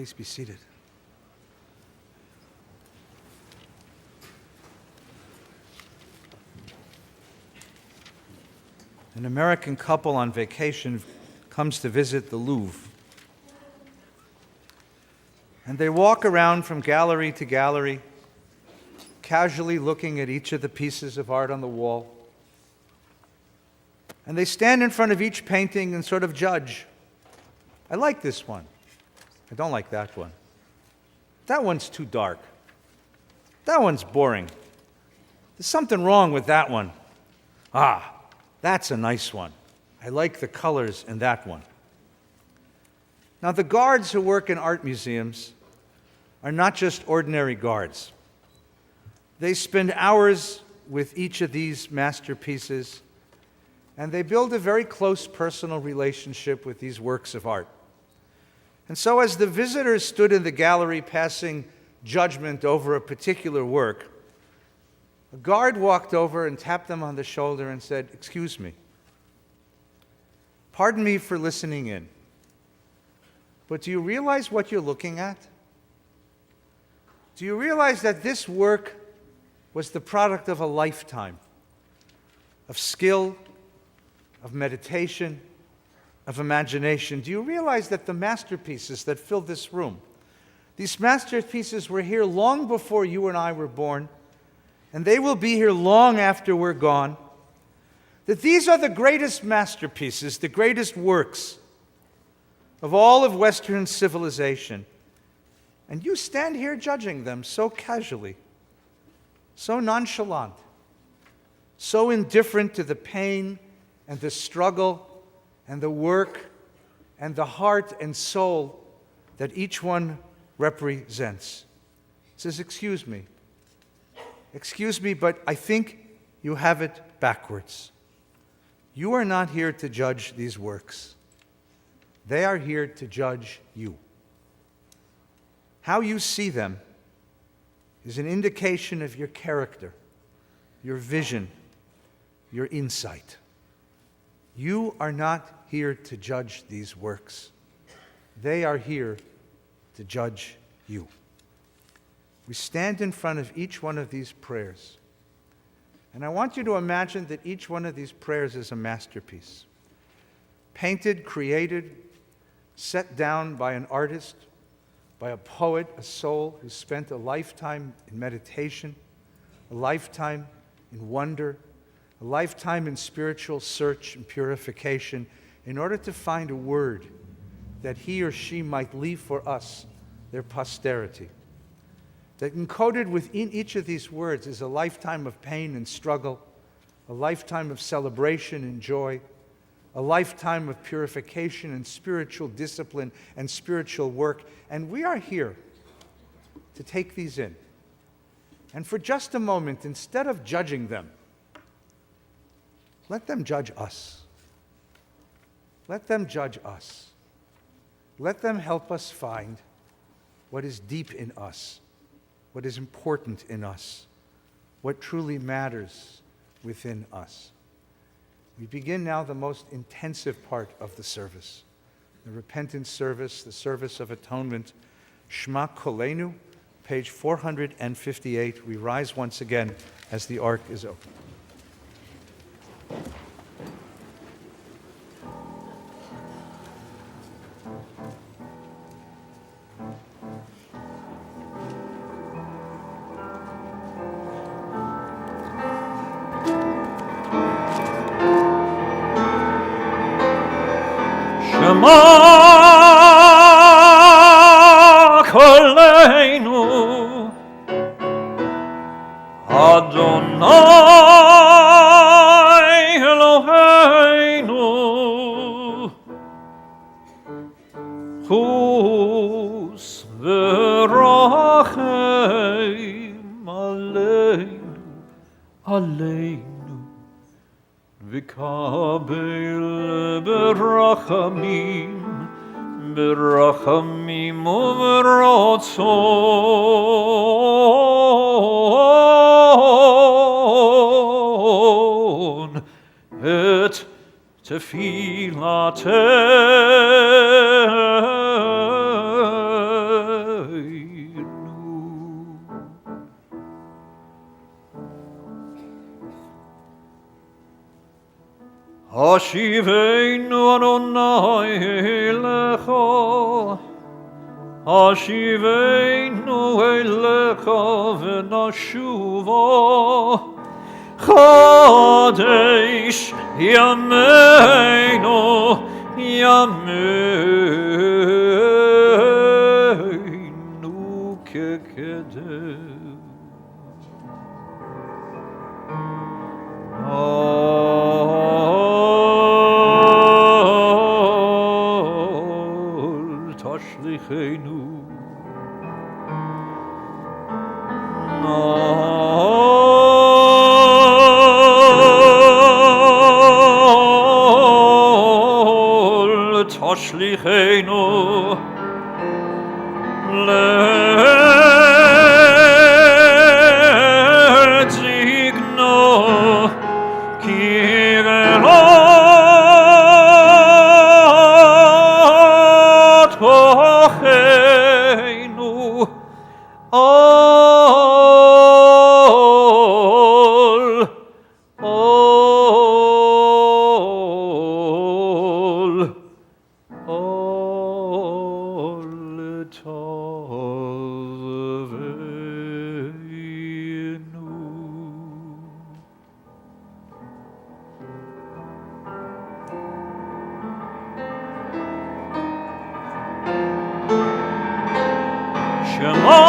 A: Please be seated. An American couple on vacation comes to visit the Louvre. And they walk around from gallery to gallery, casually looking at each of the pieces of art on the wall. And they stand in front of each painting and sort of judge. I like this one. I don't like that one. That one's too dark. That one's boring. There's something wrong with that one. Ah, that's a nice one. I like the colors in that one. Now, the guards who work in art museums are not just ordinary guards. They spend hours with each of these masterpieces, and they build a very close personal relationship with these works of art. And so as the visitors stood in the gallery passing judgment over a particular work, a guard walked over and tapped them on the shoulder and said, "Excuse me. Pardon me for listening in. But do you realize what you're looking at? Do you realize that this work was the product of a lifetime of skill, of meditation, of imagination? Do you realize that the masterpieces that fill this room, these masterpieces were here long before you and I were born, and they will be here long after we're gone? That these are the greatest masterpieces, the greatest works of all of Western civilization. And you stand here judging them so casually, so nonchalant, so indifferent to the pain and the struggle and the work and the heart and soul that each one represents." He says, excuse me, but I think you have it backwards. You are not here to judge these works. They are here to judge you. How you see them is an indication of your character, your vision, your insight. You are not here to judge these works. They are here to judge you. We stand in front of each one of these prayers. And I want you to imagine that each one of these prayers is a masterpiece. Painted, created, set down by an artist, by a poet, a soul who spent a lifetime in meditation, a lifetime in wonder, a lifetime in spiritual search and purification in order to find a word that he or she might leave for us, their posterity. That encoded within each of these words is a lifetime of pain and struggle, a lifetime of celebration and joy, a lifetime of purification and spiritual discipline and spiritual work. And we are here to take these in. And for just a moment, instead of judging them, let them judge us. Let them judge us. Let them help us find what is deep in us, what is important in us, what truly matters within us. We begin now the most intensive part of the service, the repentance service, the service of atonement. Shema Kolenu, page 458. We rise once again as the ark is opened.
C: Shema Kolenu Adonai Eloheinu Chus v'rachem aleinu v'kabel berachamim uv'ratzon et tefilateinu. Hashiveinu Adonai elecha, Hashiveinu elecha v'nashuva, Chodesh Yameinu Yameinu Kekedesh Al Tashlichenu Tashlichenu le'zigno kirelot hocheinu Shema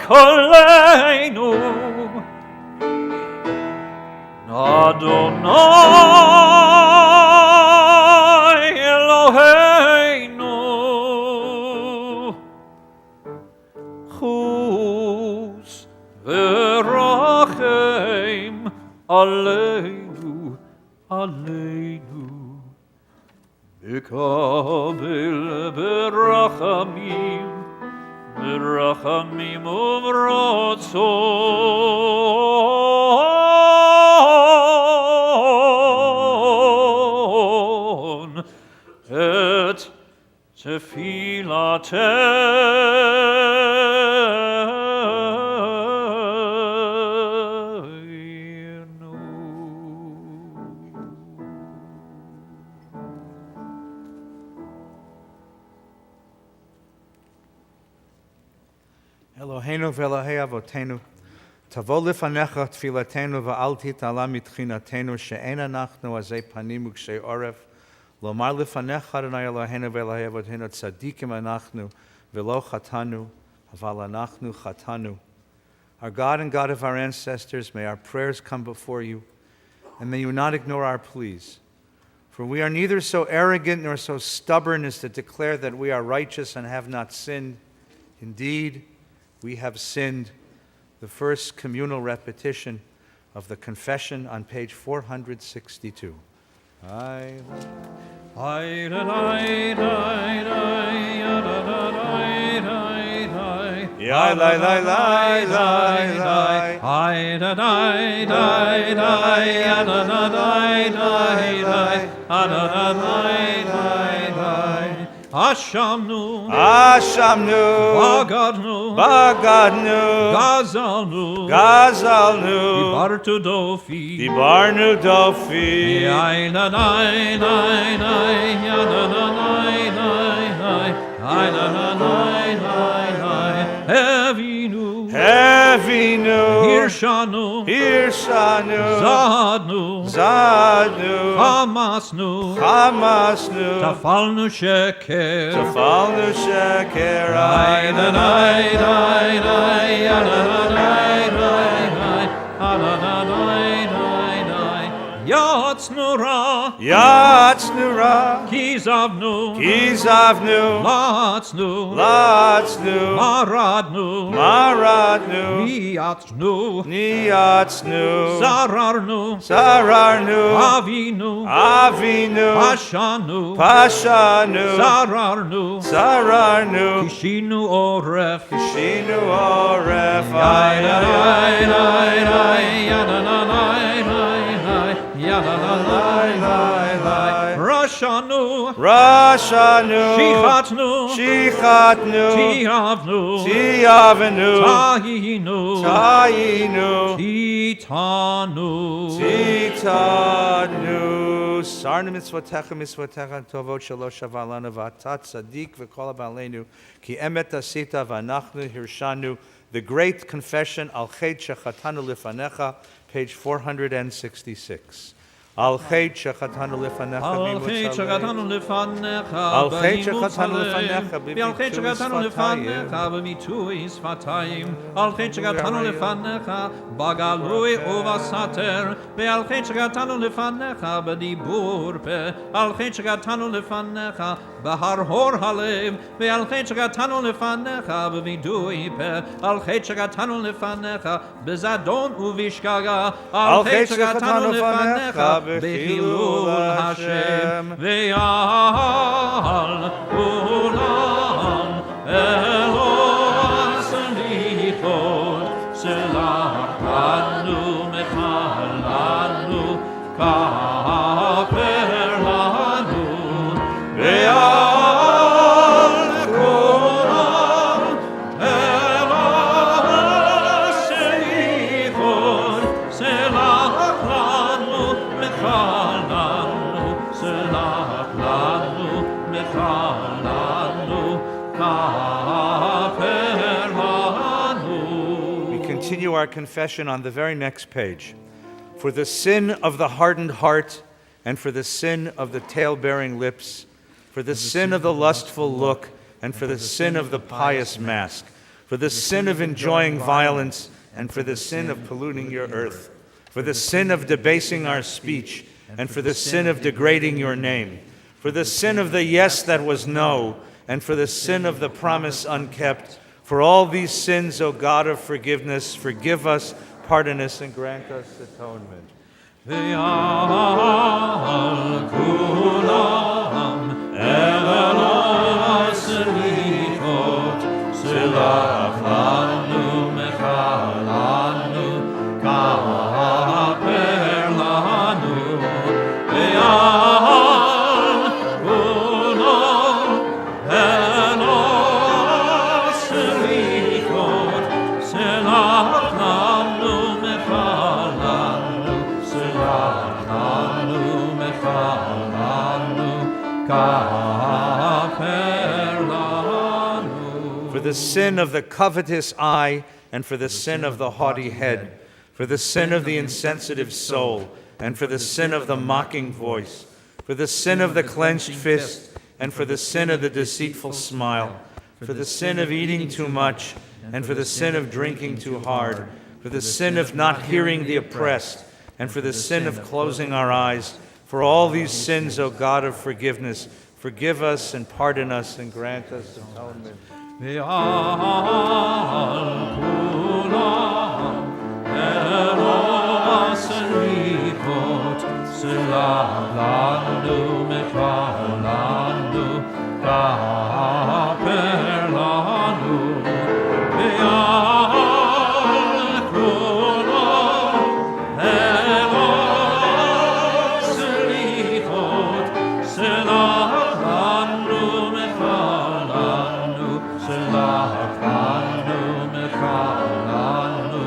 C: Koleinu Adonai Eloheinu Chus v'rachem Aleinu Aleinu Bekabel berachamim, berachamim uvratzon et
A: Eloheinu ve'Elahei avotenu, tavo lifanecha tfilatenu va'al titala mitchinatenu she'en anachnu azei panim u'kshei oref, lomar lifanecha Adonai Eloheinu ve'Elahei avotenu tzadikim anachnu ve'lo chatanu, aval anachnu chatanu. Our God and God of our ancestors, may our prayers come before you, and may you not ignore our pleas. For we are neither so arrogant nor so stubborn as to declare that we are righteous and have not sinned. Indeed, we have sinned. The first communal repetition of the confession on page 462.
C: Ashamnu,
A: Bagadnu, Gazalnu,
C: Dibartu Dofi,
A: Dibarnu Dofi, Hevinu,
C: Hirshanu,
A: Zadnu,
C: Hamasnu, Tafalnu Sheker, Yatznura, Kizavnu, Latznu, Maradnu, Niatznu, Sararnu, Avinu, Pashanu, Sararnu, Kishinu Oref, Rashanu,
A: Tichatnu,
C: Tiavnu,
A: Tiavenu,
C: Tahinu,
A: Tainu,
C: Titanu,
A: Titanu. Sarna mitzvotecha tovot shalosh avalanu v'atat tzadik v'kol abaleinu ki emet asita v'anachnu hirshanu. The Great Confession, Al Chet Shechatanu Lifanecha, page 466. Al Chet Shechatanu Lifanecha
C: Al Chet Shechatanu Lifanecha,
A: Al Chet Shechatanu Lifanecha,
C: Al Chet Shechatanu Lifanecha, b'mitui sfatayim. Al Chet Shechatanu Lifanecha, bagalui uvasater. Al Chet Shechatanu Lifanecha, b'dibur pe. Al Chet Shechatanu Lifanecha, b'har hor halev. Al Chet Shechatanu Lifanecha, b'vidui pe. Al Chet Shechatanu Lifanecha, b'zadon uvishkaga. Al Chet Shechatanu Lifanecha, Bechilul Hashem Ve'al Ulam Elohim Selichot Selach Lanu Mechalanu Kaper Lanu Ve'al Ulam Elohim Selichot Selach Lanu Mechalanu, Selach Lanu, Mechalanu, Kaper Lanu.
A: We continue our confession on the very next page. For the sin of the hardened heart, and for the sin of the tale-bearing lips, for the sin of the lustful look, and for the sin of the pious mask, for the sin of enjoying violence, and for the sin of polluting your earth, for the sin of debasing our speech, and for the sin of degrading your name, for the sin of the yes that was no, and for the sin of the promise unkept. For all these sins, O God of forgiveness, forgive us, pardon us, and grant us atonement.
C: Ve'al kulam Elohim Selichot Selach Lanu Mechalanu Kaper Lanu Ve'al kulam Elohim Selichot Selach Lanu Mechalanu Selach Lanu Mechalanu Kaper Lanu.
A: For the sin of the covetous eye, and for the sin of the haughty head, for the sin of the insensitive soul, and for the sin of the mocking voice, for the sin of the clenched fist, and for the sin of the deceitful smile, for the sin of eating too much, and for the sin of drinking too hard, for the sin of not hearing the oppressed, and for the sin of closing our eyes. For all these sins, O God of forgiveness, forgive us and pardon us and grant us atonement.
C: Ve'al kulam Elohim Selichot Selach Lanu Mechalanu Kaper Lanu Ve'al kulam Elohim Selichot Selach Lanu Mechalanu Selach Lanu Mechalanu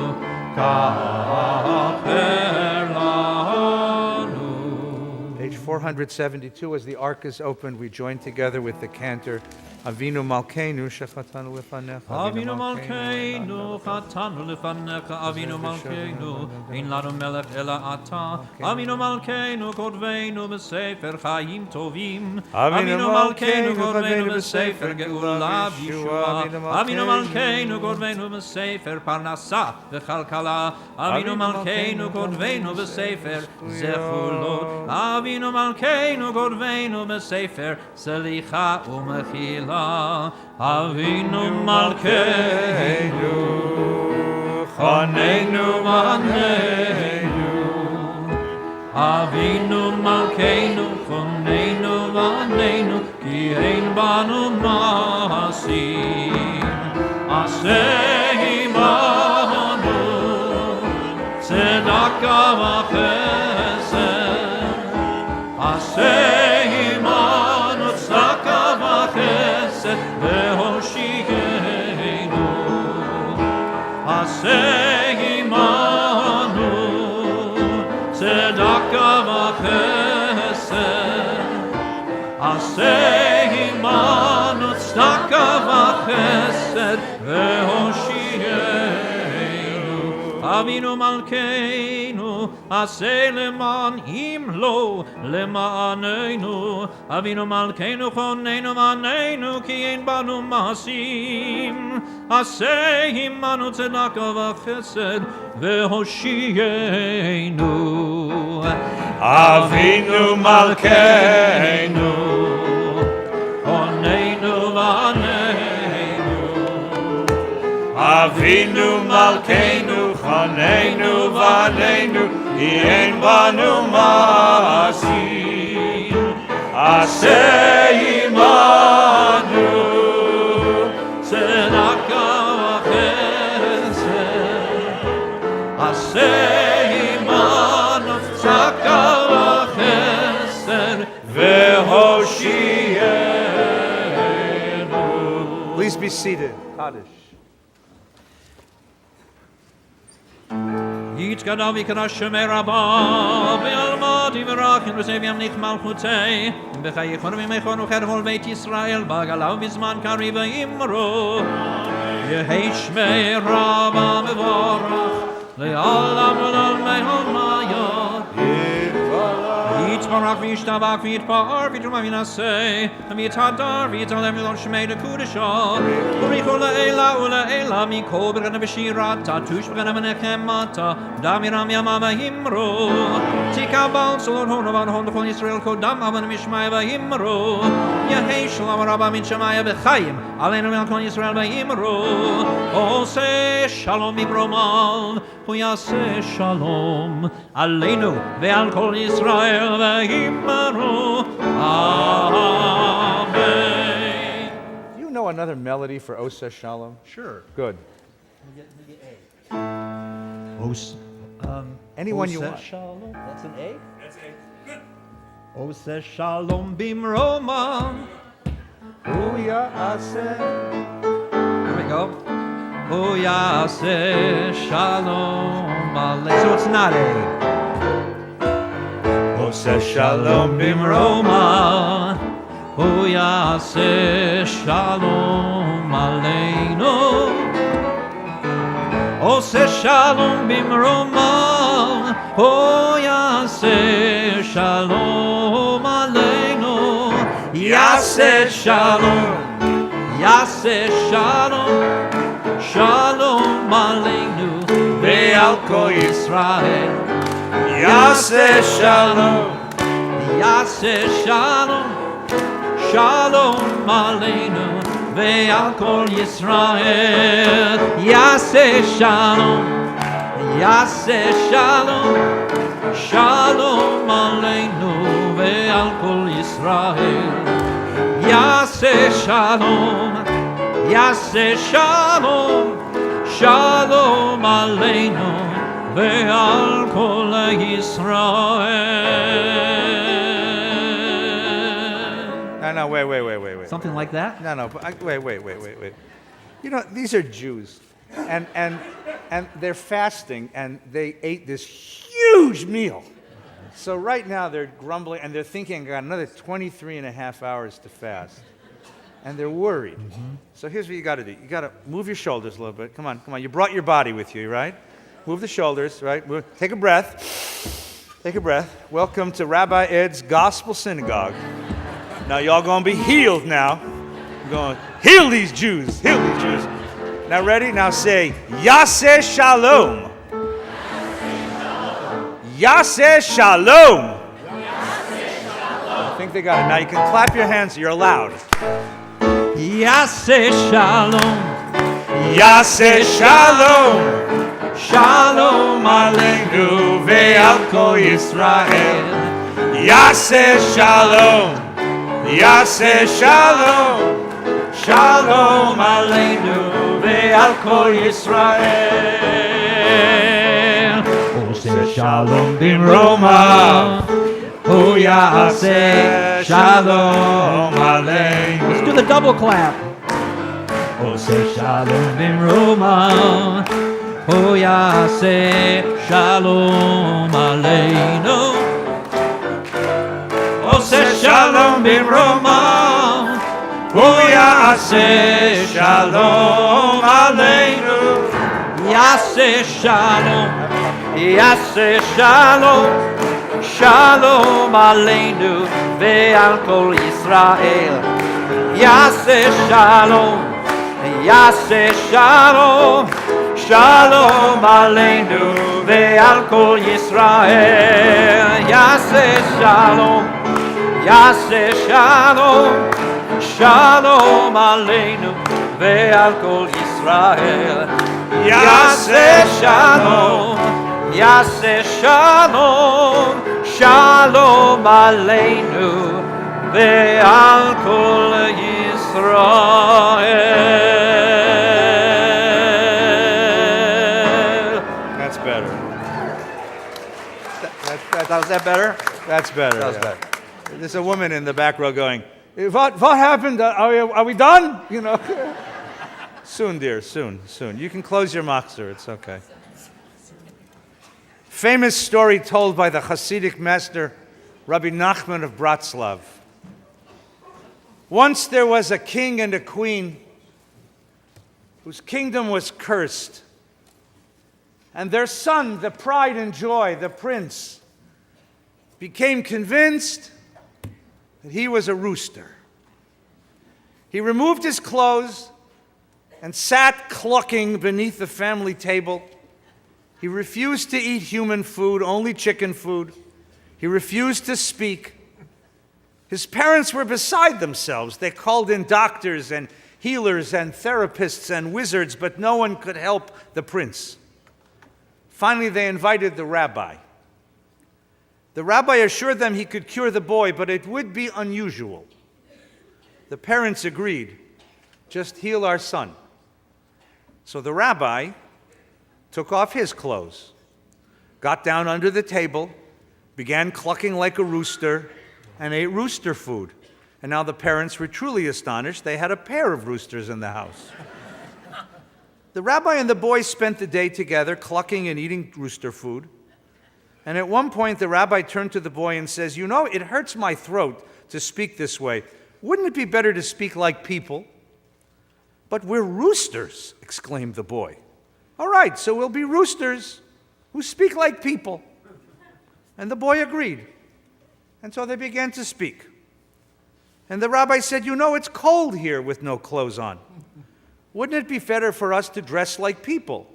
C: Kaper Lanu.
A: Page 472, as the ark is opened, we join together with the cantor, Avinu Malkeinu, Shechatanu Lefanecha.
C: Avinu Malkeinu, Chatanu Lefanecha, Avinu Malkeinu, Ein Lanu Melech Ela Ata, Avinu Malkeinu, Kodveinu B'Sefer Chaim Tovim, Avinu Malkeinu, Kodveinu B'Sefer Geula B'Yeshua, Avinu Malkeinu, Kodveinu B'Sefer Parnasa V'Chalkala, Avinu Malkeinu, Kodveinu B'Sefer Zechulot, Avinu Malkeinu, Kodveinu B'Sefer Selicha U'Mechila, Avinu Malkeinu, Chanenu Vaneinu, Avinu Malkeinu, Chanenu Vaneinu, Ki ein banu masim, Aseh imanu, Tzedaka v'chesed, Aseh imanu, Tzedaka v'chesed, aseh imanu, tzedaka v'chesed, aseh imanu, tzedaka v'chesed, ve'hoshienu, Avinu Malkeinu, aseh leman imlo, lemanenu, Avinu Malkeinu, chonenu manenu, ki ein banu masim, aseh imanu tzedaka v'chesed, ve'hoshienu.
A: Avinu Malkeinu,
C: chonenu manenu,
A: Avinu Malkeinu, Chanenu Vanenu, Yen Banu Masim, Aseh Imanu,
C: tzedaka v'chesed, aseh imanu, tzedaka v'chesed,
A: Ve'hoshienu. Please be seated. Kaddish.
C: יתגדל ויקרא שמי רבה בעלמות יברך ונושא וימליך מלכותי בחייכון ומיכון וכר כל בית ישראל בעגלה ובזמן קריב ויאמרו יהי שמי רבה מבורך לעולם ולעולמי עולמיות יתברך וישתבח ויתפאר ויתרומה וינשא ויתהדר ויתעלם ולא שמי לקודשו בריחו לעילה ולעילה מכל ברכנה ושירתה תוש ברכנה ונחמתה דמירם ימה ויאמרו תקבל צלון הון ובן לכל ישראל קודם אבל משמעיה ויאמרו יהי שלום רבה מן שמיה וחיים עלינו ועל כל ישראל ויאמרו עושה שלום ממרומיו הוא יעשה שלום עלינו ועל כל ישראל ויאמרו אמן.
A: Do you know another melody for Oseh Shalom?
B: Sure.
A: Good. Anyone you want.
C: Shalom. That's an A? That's A. Good. Oseh Shalom Bimroma. Here we go. Oh Yaseh Shalom Alei. So it's not A.
A: Oseh Shalom
C: Bimroma. Oh Yaseh Shalom Aleinu. Oseh Shalom Bimroma. Oh Yaseh Shalom Aleinu. Yaseh Shalom. Yaseh Shalom. Shalom Aleinu. Ve'al Kol Yisrael.
A: Yaseh Shalom.
C: Yaseh Shalom. Shalom Aleinu. Ve'al Kol Yisrael. Yaseh Shalom. Yaseh Shalom. Shalom Aleinu. Ve'al Kol Yisrael. Yaseh Shalom. Yaseh Shalom. Shalom Aleinu. Ve'al Kol Yisrael.
A: No, wait.
B: Something like that?
A: No, but wait. You know, these are Jews, and they're fasting, and they ate this huge meal. So right now they're grumbling, and they're thinking, I got another 23 and a half hours to fast. And they're worried. Mm-hmm. So here's what you got to do. You got to move your shoulders a little bit. Come on. You brought your body with you, right? Move the shoulders, right? Take a breath. Take a breath. Welcome to Rabbi Ed's Gospel Synagogue. Now y'all going to be healed now. We're going to heal these Jews. Heal these Jews. Now ready? Now say, Yaseh Shalom. Yaseh Shalom. I think they got it. Now you can clap your hands. You're allowed.
C: Yaseh Shalom.
A: Yaseh Shalom.
C: Shalom
A: Aleinu ve'al kol Yisrael. Yaseh Shalom. Yaseh Shalom. Shalom Aleinu ve'al kol Yisrael.
C: Oseh Shalom Bimroma. Oh Yaseh Shalom Aleinu. Let's do the double clap. Oseh Shalom Bimroma. הוא יעשה שלום עלינו, עושה שלום במרומו, הוא יעשה שלום עלינו, יעשה שלום, יעשה שלום, שלום עלינו ועל כל ישראל, יעשה שלום, יעשה שלום, שלום עלינו ועל כל ישראל, יעשה שלום, יעשה שלום, שלום עלינו ועל כל ישראל, יעשה שלום, יעשה שלום, שלום עלינו ועל כל ישראל.
A: That's better.
C: Was that better?
A: That's better.
C: That was
A: yeah.
C: better.
A: There's a woman in the back row going, what happened? Are we done? You know. Soon, dear, soon. You can close your machzor, it's okay. Famous story told by the Hasidic master, Rabbi Nachman of Bratslav. Once there was a king and a queen whose kingdom was cursed. And their son, the pride and joy, the prince, became convinced that he was a rooster. He removed his clothes and sat clucking beneath the family table. He refused to eat human food, only chicken food. He refused to speak. His parents were beside themselves. They called in doctors and healers and therapists and wizards, but no one could help the prince. Finally, they invited the rabbi. The rabbi assured them he could cure the boy, but it would be unusual. The parents agreed, just heal our son. So the rabbi took off his clothes, got down under the table, began clucking like a rooster, and ate rooster food. And now the parents were truly astonished. They had a pair of roosters in the house. The rabbi and the boy spent the day together, clucking and eating rooster food. And at one point, the rabbi turned to the boy and says, "You know, it hurts my throat to speak this way. Wouldn't it be better to speak like people?" "But we're roosters," exclaimed the boy. "All right, so we'll be roosters who speak like people." And the boy agreed. And so they began to speak. And the rabbi said, "You know, it's cold here with no clothes on. Wouldn't it be better for us to dress like people?"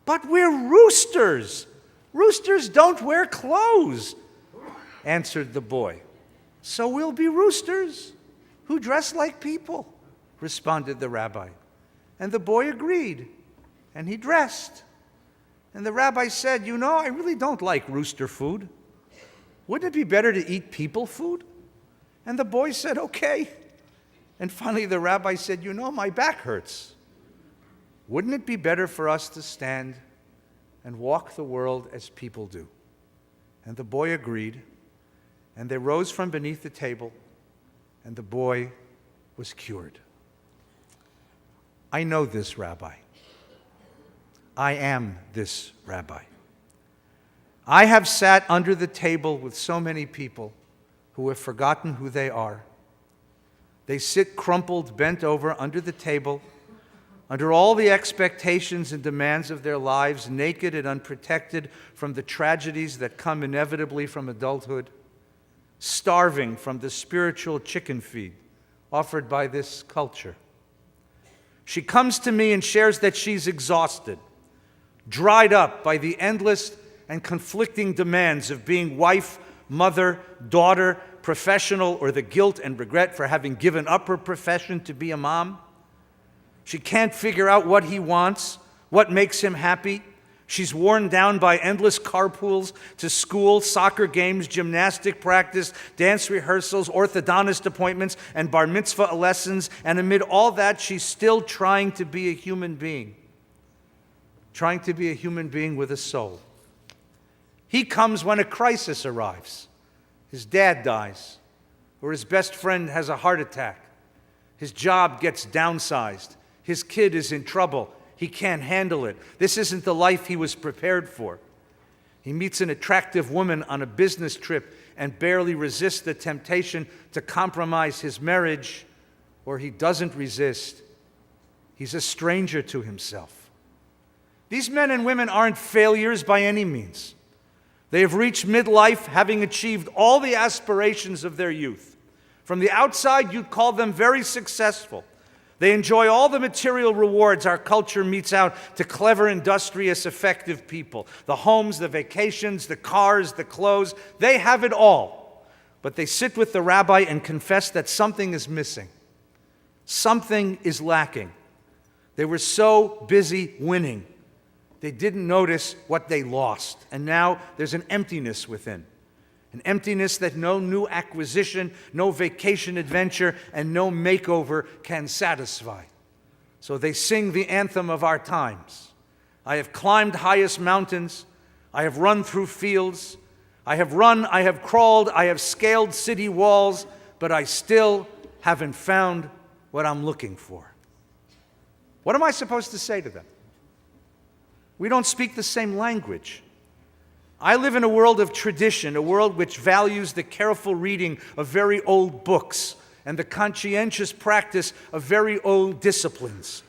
A: "But we're roosters. Roosters don't wear clothes," answered the boy. "So we'll be roosters who dress like people," responded the rabbi. And the boy agreed, and he dressed. And the rabbi said, "You know, I really don't like rooster food. Wouldn't it be better to eat people food?" And the boy said, "Okay." And finally the rabbi said, "You know, my back hurts. Wouldn't it be better for us to stand and walk the world as people do?" And the boy agreed, and they rose from beneath the table, and the boy was cured. I know this rabbi. I am this rabbi. I have sat under the table with so many people who have forgotten who they are. They sit crumpled, bent over under the table, under all the expectations and demands of their lives, naked and unprotected from the tragedies that come inevitably from adulthood, starving from the spiritual chicken feed offered by this culture. She comes to me and shares that she's exhausted, dried up by the endless and conflicting demands of being wife, mother, daughter, professional, or the guilt and regret for having given up her profession to be a mom. She can't figure out what he wants, what makes him happy. She's worn down by endless carpools to school, soccer games, gymnastic practice, dance rehearsals, orthodontist appointments, and bar mitzvah lessons. And amid all that, she's still trying to be a human being. Trying to be a human being with a soul. He comes when a crisis arrives. His dad dies, or his best friend has a heart attack. His job gets downsized. His kid is in trouble. He can't handle it. This isn't the life he was prepared for. He meets an attractive woman on a business trip and barely resists the temptation to compromise his marriage, or he doesn't resist. He's a stranger to himself. These men and women aren't failures by any means. They have reached midlife having achieved all the aspirations of their youth. From the outside, you'd call them very successful. They enjoy all the material rewards our culture metes out to clever, industrious, effective people. The homes, the vacations, the cars, the clothes, they have it all. But they sit with the rabbi and confess that something is missing. Something is lacking. They were so busy winning, they didn't notice what they lost. And now there's an emptiness within. An emptiness that no new acquisition, no vacation adventure, and no makeover can satisfy. So they sing the anthem of our times. I have climbed highest mountains. I have run through fields. I have run, I have crawled, I have scaled city walls, but I still haven't found what I'm looking for. What am I supposed to say to them? We don't speak the same language. I live in a world of tradition, a world which values the careful reading of very old books and the conscientious practice of very old disciplines.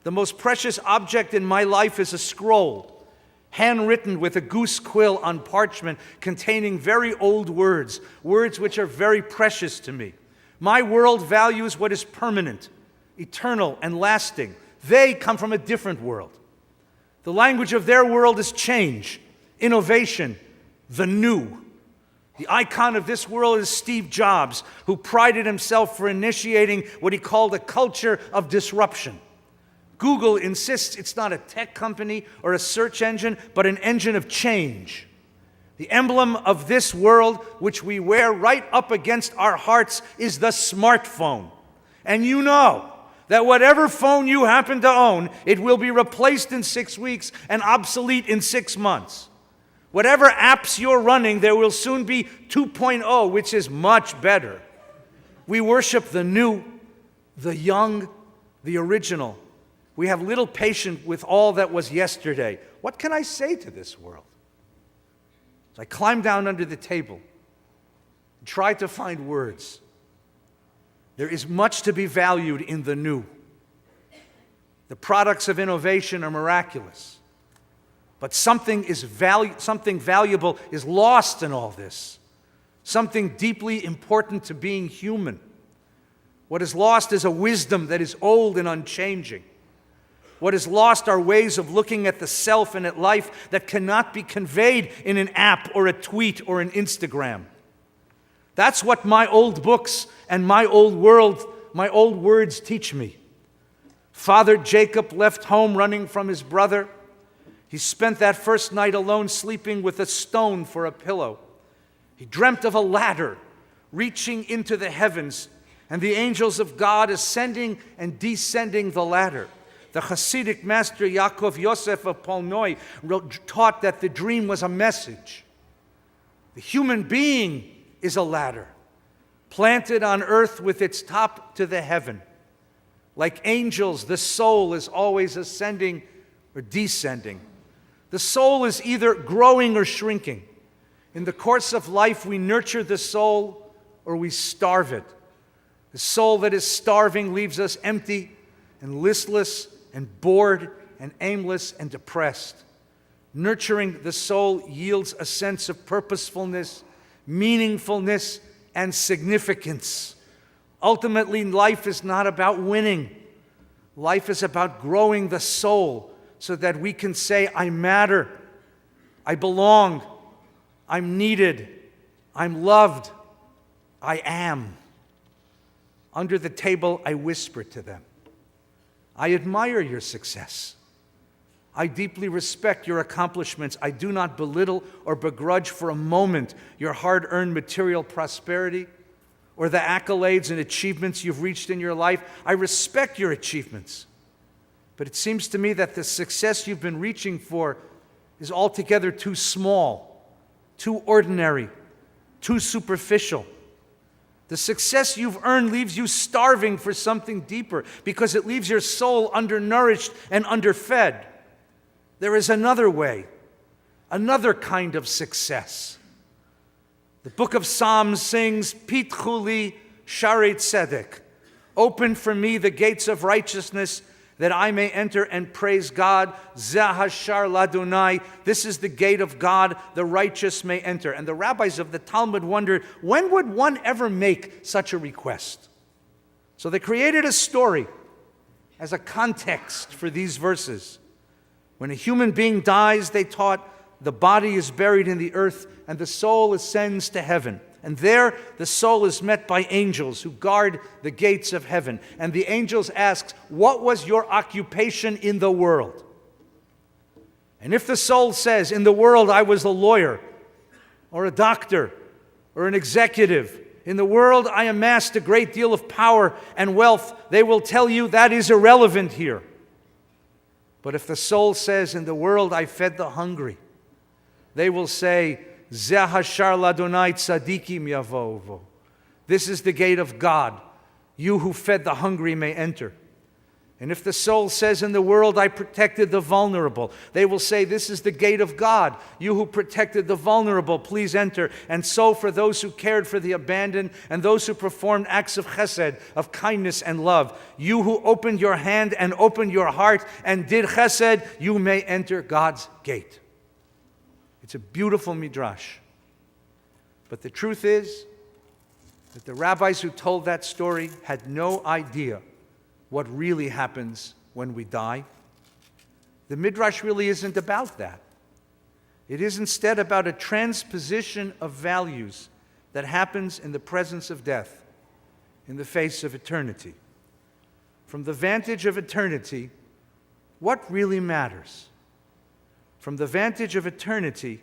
A: The most precious object in my life is a scroll, handwritten with a goose quill on parchment containing very old words, words which are very precious to me. My world values what is permanent, eternal, and lasting. They come from a different world. The language of their world is change, innovation, the new. The icon of this world is Steve Jobs, who prided himself for initiating what he called a culture of disruption. Google insists it's not a tech company or a search engine, but an engine of change. The emblem of this world, which we wear right up against our hearts, is the smartphone. And you know that whatever phone you happen to own, it will be replaced in 6 weeks and obsolete in 6 months. Whatever apps you're running, there will soon be 2.0, which is much better. We worship the new, the young, the original. We have little patience with all that was yesterday. What can I say to this world? So I climbed down under the table and tried to find words. There is much to be valued in the new. The products of innovation are miraculous. But something valuable is lost in all this. Something deeply important to being human. What is lost is a wisdom that is old and unchanging. What is lost are ways of looking at the self and at life that cannot be conveyed in an app or a tweet or an Instagram. That's what my old books and my old world, my old words teach me. Father Jacob left home running from his brother. He spent that first night alone sleeping with a stone for a pillow. He dreamt of a ladder reaching into the heavens and the angels of God ascending and descending the ladder. The Hasidic master Yaakov Yosef of Polnoy taught that the dream was a message. The human being is a ladder, planted on earth with its top to the heaven. Like angels, the soul is always ascending or descending. The soul is either growing or shrinking. In the course of life, we nurture the soul or we starve it. The soul that is starving leaves us empty and listless and bored and aimless and depressed. Nurturing the soul yields a sense of purposefulness, meaningfulness, and significance. Ultimately, life is not about winning. Life is about growing the soul so that we can say, I matter, I belong, I'm needed, I'm loved, I am. Under the table, I whisper to them, I admire your success. I deeply respect your accomplishments. I do not belittle or begrudge for a moment your hard-earned material prosperity or the accolades and achievements you've reached in your life. I respect your achievements. But it seems to me that the success you've been reaching for is altogether too small, too ordinary, too superficial. The success you've earned leaves you starving for something deeper because it leaves your soul undernourished and underfed. There is another way, another kind of success. The book of Psalms sings, Pitchu li sharei tzedek. Open for me the gates of righteousness, that I may enter and praise God. Zeh hashar ladonai. This is the gate of God, the righteous may enter. And the rabbis of the Talmud wondered, when would one ever make such a request? So they created a story as a context for these verses. When a human being dies, they taught, the body is buried in the earth and the soul ascends to heaven. And there the soul is met by angels who guard the gates of heaven. And the angels ask, what was your occupation in the world? And if the soul says, in the world I was a lawyer, or a doctor, or an executive, in the world I amassed a great deal of power and wealth, they will tell you that is irrelevant here. But if the soul says, in the world I fed the hungry, they will say, Zeh hashar ladonai tzadikim yavovo. This is the gate of God. You who fed the hungry may enter. And if the soul says, in the world I protected the vulnerable, they will say, this is the gate of God. You who protected the vulnerable, please enter. And so for those who cared for the abandoned and those who performed acts of chesed, of kindness and love, you who opened your hand and opened your heart and did chesed, you may enter God's gate. It's a beautiful midrash. But the truth is that the rabbis who told that story had no idea what really happens when we die. The midrash really isn't about that. It is instead about a transposition of values that happens in the presence of death, in the face of eternity. From the vantage of eternity, what really matters? From the vantage of eternity,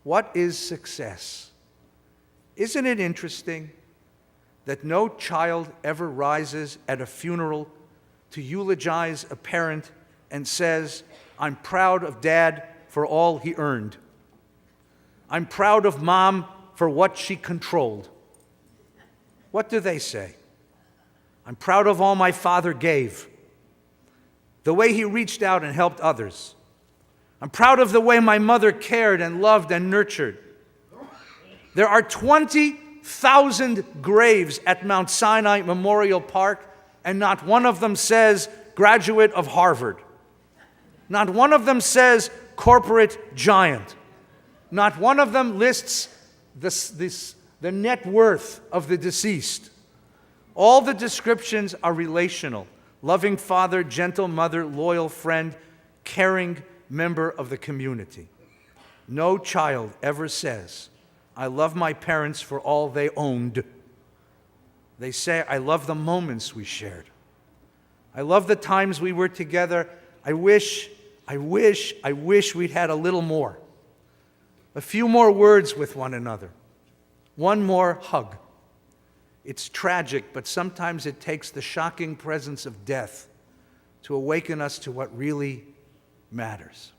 A: what is success? Isn't it interesting that no child ever rises at a funeral to eulogize a parent and says, I'm proud of dad for all he earned. I'm proud of mom for what she controlled. What do they say? I'm proud of all my father gave, the way he reached out and helped others. I'm proud of the way my mother cared and loved and nurtured. There are 20,000 graves at Mount Sinai Memorial Park, and not one of them says graduate of Harvard. Not one of them says corporate giant. Not one of them lists the net worth of the deceased. All the descriptions are relational. Loving father, gentle mother, loyal friend, caring member of the community. No child ever says, I love my parents for all they owned. They say, I love the moments we shared. I love the times we were together. I wish we'd had a little more. A few more words with one another. One more hug. It's tragic, but sometimes it takes the shocking presence of death to awaken us to what really matters.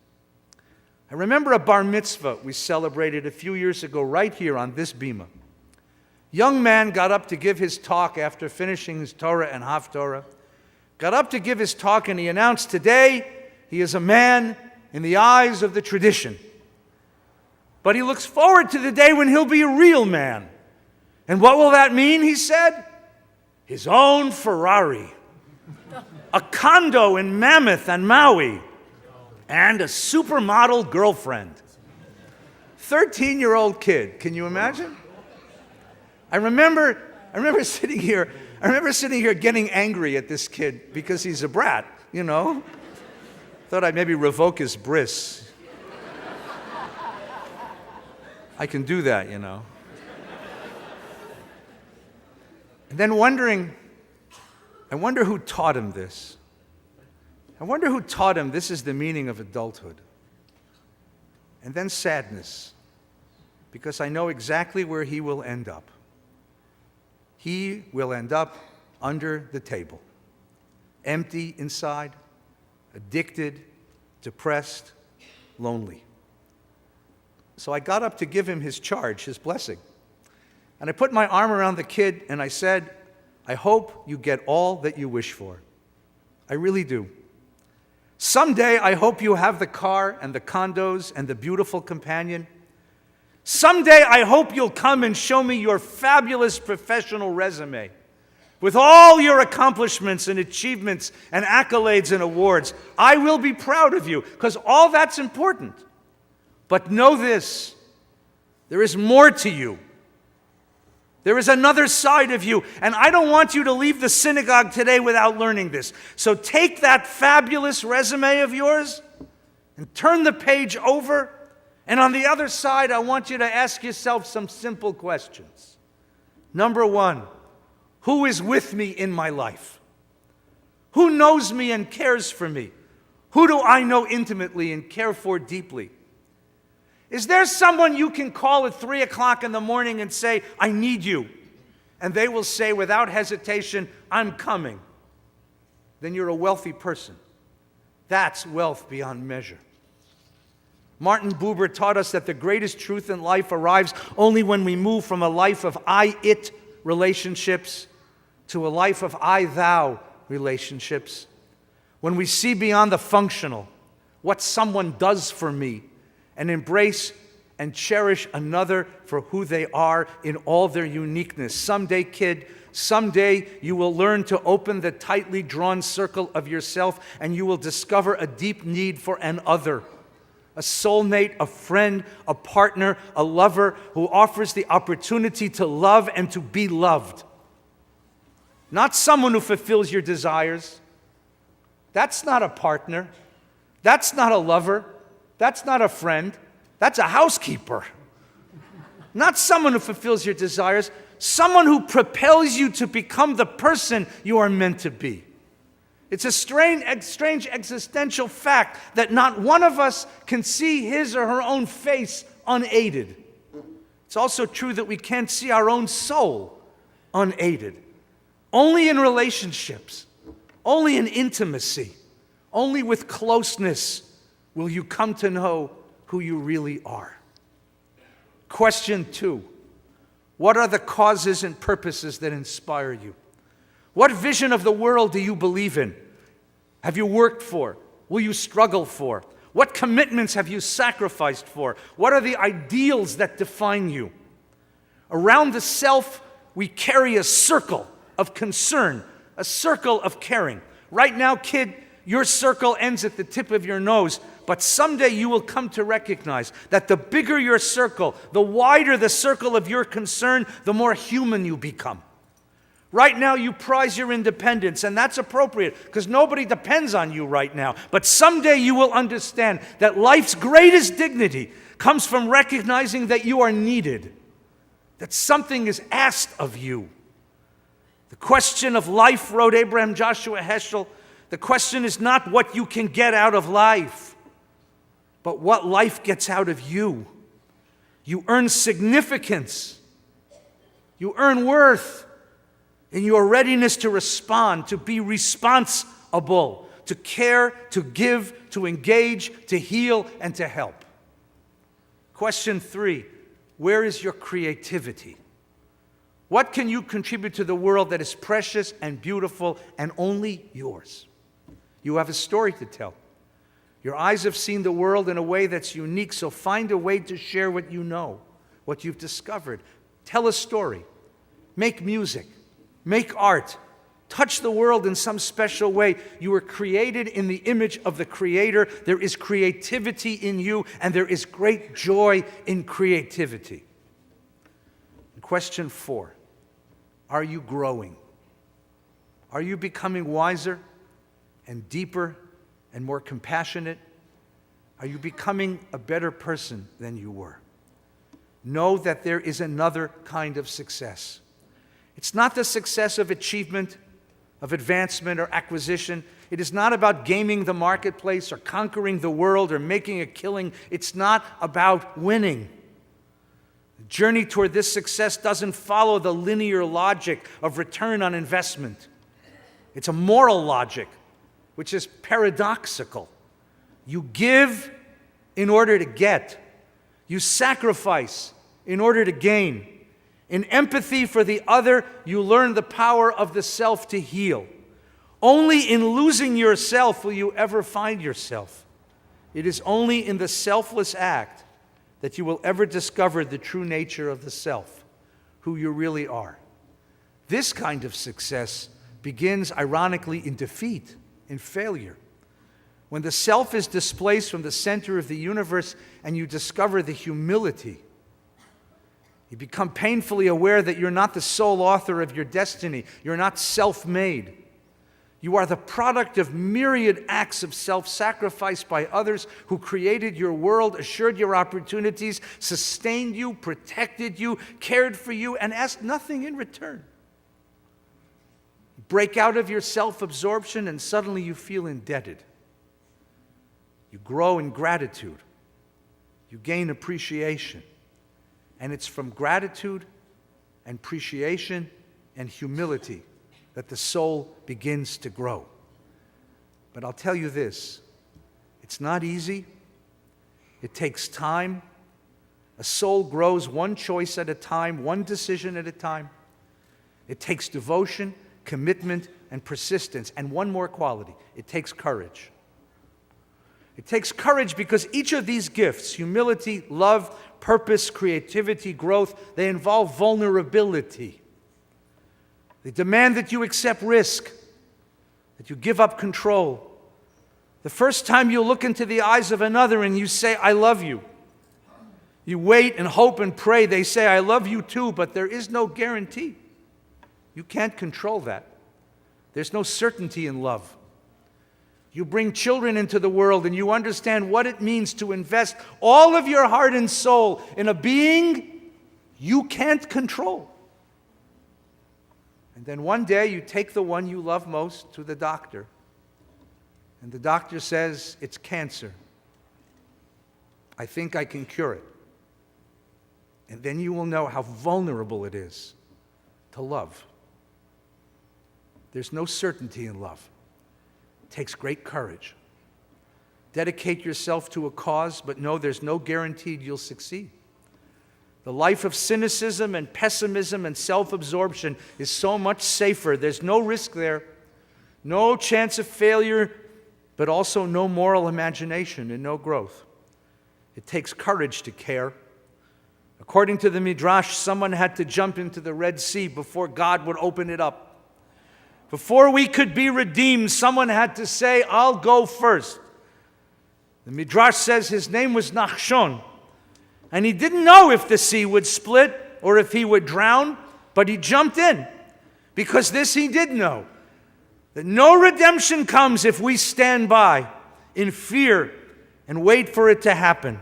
A: I remember a bar mitzvah we celebrated a few years ago right here on this bima. Young man got up to give his talk after finishing his Torah and Haftorah. Got up to give his talk and he announced today he is a man in the eyes of the tradition. But he looks forward to the day when he'll be a real man. And what will that mean, he said? His own Ferrari, a condo in Mammoth and Maui, and a supermodel girlfriend. 13-year-old kid, can you imagine? I remember sitting here getting angry at this kid because he's a brat, you know. Thought I'd maybe revoke his bris. I can do that, you know. And then I wonder who taught him this. I wonder who taught him this is the meaning of adulthood. And then sadness, because I know exactly where he will end up. He will end up under the table, empty inside, addicted, depressed, lonely. So I got up to give him his charge, his blessing. And I put my arm around the kid and I said, I hope you get all that you wish for. I really do. Someday I hope you have the car and the condos and the beautiful companion. Someday I hope you'll come and show me your fabulous professional resume with all your accomplishments and achievements and accolades and awards. I will be proud of you because all that's important. But know this, there is more to you. There is another side of you, and I don't want you to leave the synagogue today without learning this. So take that fabulous resume of yours and turn the page over, and on the other side, I want you to ask yourself some simple questions. Number one, who is with me in my life? Who knows me and cares for me? Who do I know intimately and care for deeply? Is there someone you can call at 3 o'clock in the morning and say, I need you? And they will say without hesitation, I'm coming. Then you're a wealthy person. That's wealth beyond measure. Martin Buber taught us that the greatest truth in life arrives only when we move from a life of I-it relationships to a life of I-thou relationships. When we see beyond the functional, what someone does for me, and embrace and cherish another for who they are in all their uniqueness. Someday, kid, someday you will learn to open the tightly drawn circle of yourself and you will discover a deep need for an other, a soulmate, a friend, a partner, a lover who offers the opportunity to love and to be loved. Not someone who fulfills your desires. That's not a partner. That's not a lover. That's not a friend. That's a housekeeper. Not someone who fulfills your desires. Someone who propels you to become the person you are meant to be. It's a strange existential fact that not one of us can see his or her own face unaided. It's also true that we can't see our own soul unaided. Only in relationships, only in intimacy, only with closeness will you come to know who you really are. Question 2. What are the causes and purposes that inspire you? What vision of the world do you believe in? Have you worked for? Will you struggle for? What commitments have you sacrificed for? What are the ideals that define you? Around the self, we carry a circle of concern, a circle of caring. Right now, kid, your circle ends at the tip of your nose, but someday you will come to recognize that the bigger your circle, the wider the circle of your concern, the more human you become. Right now you prize your independence, and that's appropriate because nobody depends on you right now. But someday you will understand that life's greatest dignity comes from recognizing that you are needed, that something is asked of you. The question of life, wrote Abraham Joshua Heschel, the question is not what you can get out of life, but what life gets out of you. You earn significance. You earn worth in your readiness to respond, to be responsible, to care, to give, to engage, to heal, and to help. Question 3, where is your creativity? What can you contribute to the world that is precious and beautiful and only yours? You have a story to tell. Your eyes have seen the world in a way that's unique, so find a way to share what you know, what you've discovered. Tell a story. Make music. Make art. Touch the world in some special way. You were created in the image of the Creator. There is creativity in you, and there is great joy in creativity. Question 4, are you growing? Are you becoming wiser and deeper and more compassionate? Are you becoming a better person than you were? Know that there is another kind of success. It's not the success of achievement, of advancement or acquisition. It is not about gaming the marketplace or conquering the world or making a killing. It's not about winning. The journey toward this success doesn't follow the linear logic of return on investment. It's a moral logic, which is paradoxical. You give in order to get. You sacrifice in order to gain. In empathy for the other, you learn the power of the self to heal. Only in losing yourself will you ever find yourself. It is only in the selfless act that you will ever discover the true nature of the self, who you really are. This kind of success begins, ironically, in defeat, in failure. When the self is displaced from the center of the universe and you discover the humility, you become painfully aware that you're not the sole author of your destiny. You're not self-made. You are the product of myriad acts of self-sacrifice by others who created your world, assured your opportunities, sustained you, protected you, cared for you, and asked nothing in return. You break out of your self-absorption and suddenly you feel indebted. You grow in gratitude. You gain appreciation. And it's from gratitude and appreciation and humility that the soul begins to grow. But I'll tell you this, it's not easy. It takes time. A soul grows one choice at a time, one decision at a time. It takes devotion, commitment, and persistence. And one more quality, it takes courage. It takes courage because each of these gifts, humility, love, purpose, creativity, growth, they involve vulnerability. They demand that you accept risk, that you give up control. The first time you look into the eyes of another and you say, I love you, you wait and hope and pray. They say, I love you too, but there is no guarantee. You can't control that. There's no certainty in love. You bring children into the world and you understand what it means to invest all of your heart and soul in a being you can't control. And then one day you take the one you love most to the doctor. And the doctor says, it's cancer. I think I can cure it. And then you will know how vulnerable it is to love. There's no certainty in love. It takes great courage. Dedicate yourself to a cause, but know there's no guarantee you'll succeed. The life of cynicism and pessimism and self-absorption is so much safer. There's no risk there, no chance of failure, but also no moral imagination and no growth. It takes courage to care. According to the Midrash, someone had to jump into the Red Sea before God would open it up. Before we could be redeemed, someone had to say, I'll go first. The Midrash says his name was Nachshon. And he didn't know if the sea would split or if he would drown, but he jumped in. Because this he did know, that no redemption comes if we stand by in fear and wait for it to happen.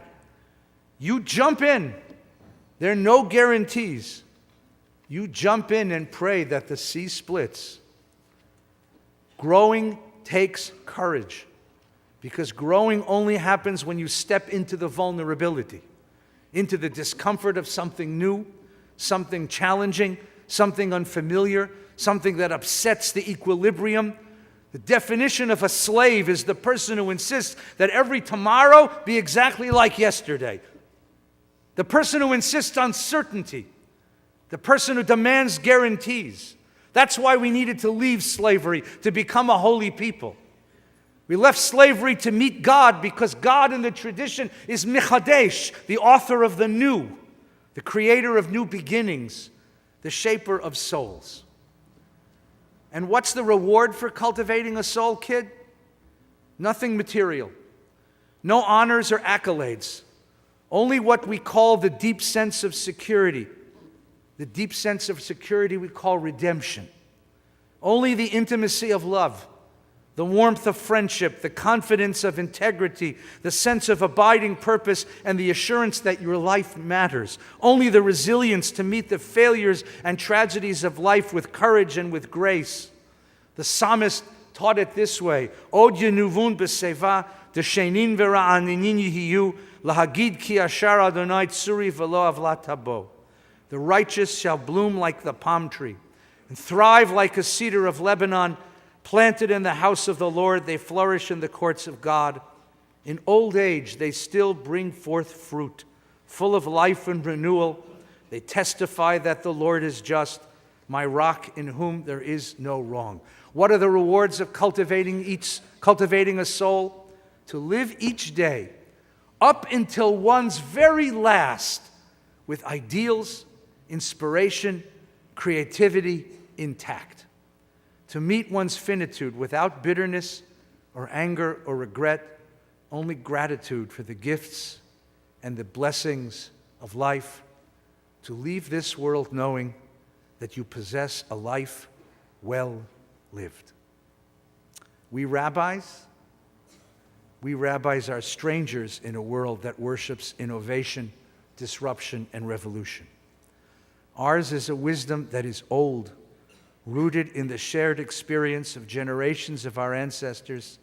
A: You jump in. There are no guarantees. You jump in and pray that the sea splits. Growing takes courage, because growing only happens when you step into the vulnerability, into the discomfort of something new, something challenging, something unfamiliar, something that upsets the equilibrium. The definition of a slave is the person who insists that every tomorrow be exactly like yesterday. The person who insists on certainty. The person who demands guarantees. That's why we needed to leave slavery, to become a holy people. We left slavery to meet God because God in the tradition is Mechadesh, the author of the new, the creator of new beginnings, the shaper of souls. And what's the reward for cultivating a soul, kid? Nothing material. No honors or accolades. Only what we call the deep sense of security. The deep sense of security we call redemption. Only the intimacy of love, the warmth of friendship, the confidence of integrity, the sense of abiding purpose, and the assurance that your life matters. Only the resilience to meet the failures and tragedies of life with courage and with grace. The psalmist taught it this way: Od yenuvun b'seva, d'shenin v'ra'aninin yihiyu, lahagid ki ashar Adonai tzuri v'lo avlat habo. The righteous shall bloom like the palm tree and thrive like a cedar of Lebanon. Planted in the house of the Lord, they flourish in the courts of God. In old age, they still bring forth fruit, full of life and renewal. They testify that the Lord is just, my rock in whom there is no wrong. What are the rewards of cultivating a soul? To live each day up until one's very last with ideals, inspiration, creativity intact. To meet one's finitude without bitterness or anger or regret, only gratitude for the gifts and the blessings of life. To leave this world knowing that you possess a life well lived. We rabbis are strangers in a world that worships innovation, disruption, and revolution. Ours is a wisdom that is old, rooted in the shared experience of generations of our ancestors.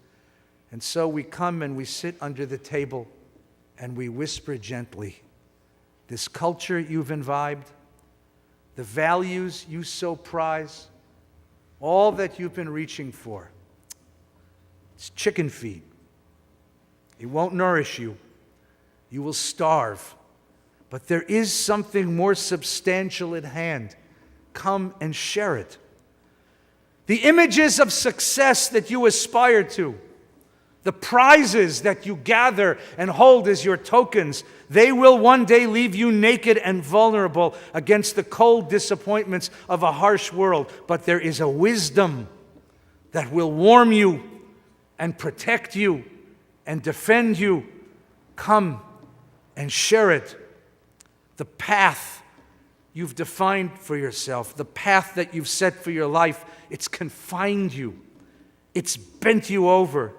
A: And so we come and we sit under the table and we whisper gently, this culture you've imbibed, the values you so prize, all that you've been reaching for, it's chicken feed. It won't nourish you. You will starve. But there is something more substantial at hand. Come and share it. The images of success that you aspire to, the prizes that you gather and hold as your tokens, they will one day leave you naked and vulnerable against the cold disappointments of a harsh world. But there is a wisdom that will warm you and protect you and defend you. Come and share it. The path you've defined for yourself, the path that you've set for your life, it's confined you. It's bent you over.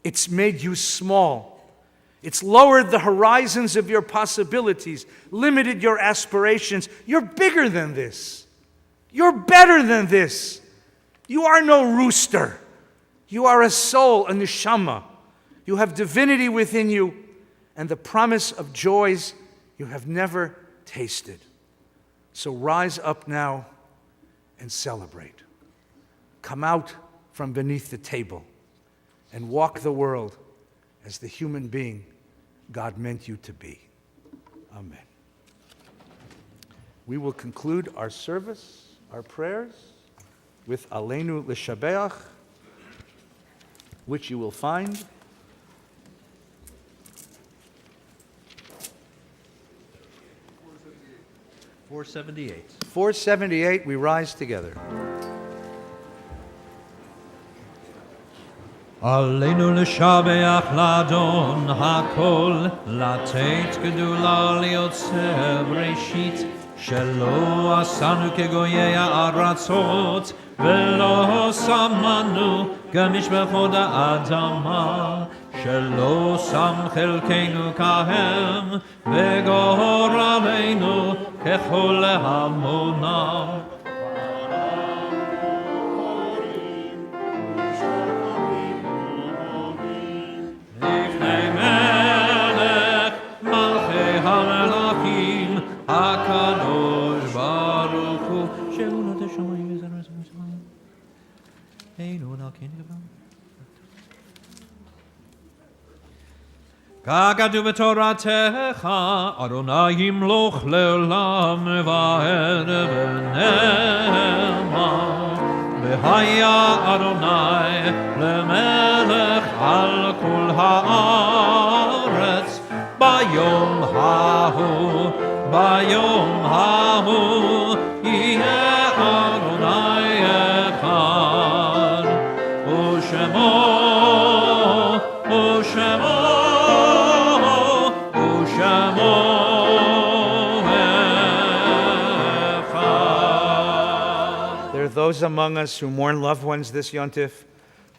A: It's made you small. It's lowered the horizons of your possibilities, limited your aspirations. You're bigger than this. You're better than this. You are no rooster. You are a soul, a neshama. You have divinity within you and the promise of joys you have never tasted. So rise up now and celebrate. Come out from beneath the table and walk the world as the human being God meant you to be. Amen. We will conclude our service, our prayers, with Aleinu L'Shabeach, which you will find
B: 478.
A: 478. We rise together.
C: עלינו לשבח לאדון הכל, לתת גדולה ליוצר בראשית, שלא עשנו כגויי הארצות, ולא שמנו כמשפחות האדמה, שלא שם חלקנו כהם, וגורלנו ככל המונם. הקדוש ברוך הוא שהוא נותן שמיים וזרע שמיים אינו נלכין גבר ככתוב בתורתך אדוני ימלוך לעולם ועד ונאמר והיה אדוני למלך על כל הארץ ביום ההוא ביום ההוא יהיה אדוני אחד ושמו אחד.
A: There are those among us who mourn loved ones this Yontif,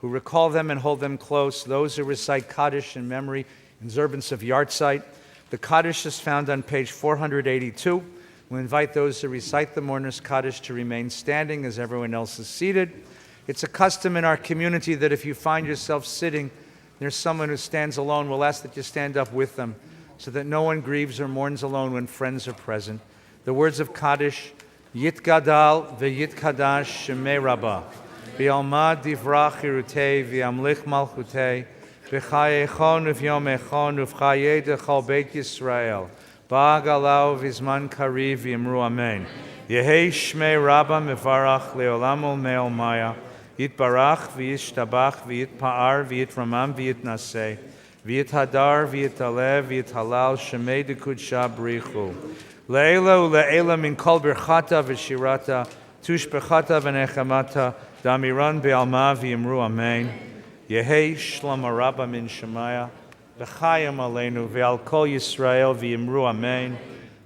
A: who recall them and hold them close, those who recite Kaddish in memory in observance of Yartzeit. The Kaddish is found on page 482. We invite those to recite the mourner's Kaddish to remain standing as everyone else is seated. It's a custom in our community that if you find yourself sitting near someone who stands alone, we'll ask that you stand up with them so that no one grieves or mourns alone when friends are present. The words of Kaddish, Yitgadal v'yitkadash shemei Rabbi, v'yalmad divrach hirutei v'yamlich malchutei, B'chayechon uv'yomechon uv'chayei dechol Beit Yisrael. Ba'agalau v'zman kariv v'imru amen. Yehei shmei Rabba mevarach leolam ol maya. Yitbarach v'yishtabach v'yitpa'ar v'yitramam v'yitnaseh. V'yithadar v'yitalev v'yithalal shemei dekudsha brichu. Le'ela u'le'ela min kol birchata v'shirata tushbechata v'nechamata damiran be'alma v'yimru amen. Yehei shlama Rabba min shemaya. V'chayim aleinu v'al kol Yisrael v'yimru amen.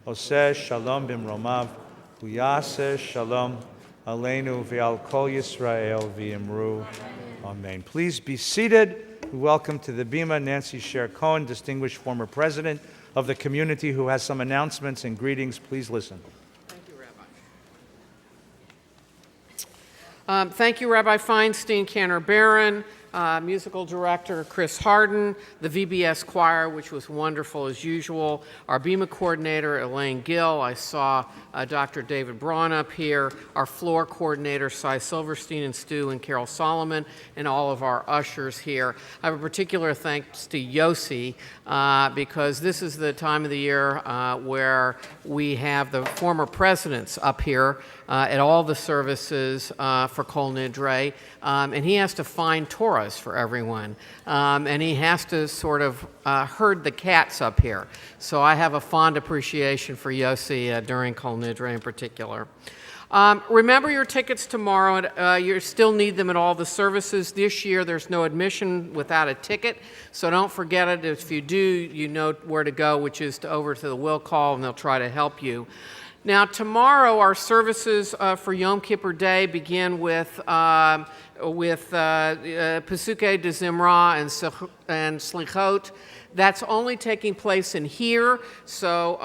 A: Oseh shalom b'mromav v'yaseh shalom aleinu v'al kol Yisrael v'yimru amen. Please be seated. We welcome to the Bima Nancy Sher Cohen, distinguished former president of the community, who has some announcements and greetings. Please listen.
F: Thank you, Rabbi. Thank you, Rabbi Feinstein, Cantor Barron, musical director Chris Harden, the VBS choir, which was wonderful as usual, our Bima coordinator Elaine Gill. I saw Dr. David Braun up here, our floor coordinator Cy Silverstein and Stu and Carol Solomon, and all of our ushers here. I have a particular thanks to Yossi because this is the time of the year where we have the former presidents up here at all the services for Kol Nidre, and he has to find Torahs for everyone, and he has to sort of herd the cats up here. So I have a fond appreciation for Yossi during Kol Nidre in particular. Remember your tickets tomorrow. You still need them at all the services. This year there's no admission without a ticket, so don't forget it. If you do, you know where to go, which is over to the will call, and they'll try to help you. Now, tomorrow, our services for Yom Kippur Day begin with Pesukei de Zimra and Slichot. That's only taking place in here, so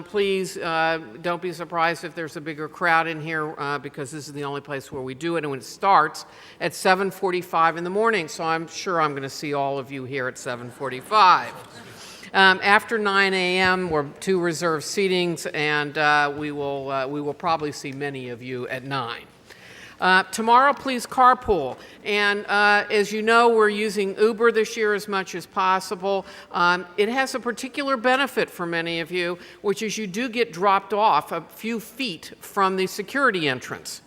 F: please don't be surprised if there's a bigger crowd in here because this is the only place where we do it, and it starts at 7:45 in the morning, so I'm sure I'm going to see all of you here at 7:45. After 9 a.m., we're 2 reserved seatings, and we will probably see many of you at 9. Tomorrow, please carpool. And as you know, we're using Uber this year as much as possible. It has a particular benefit for many of you, which is you do get dropped off a few feet from the security entrance.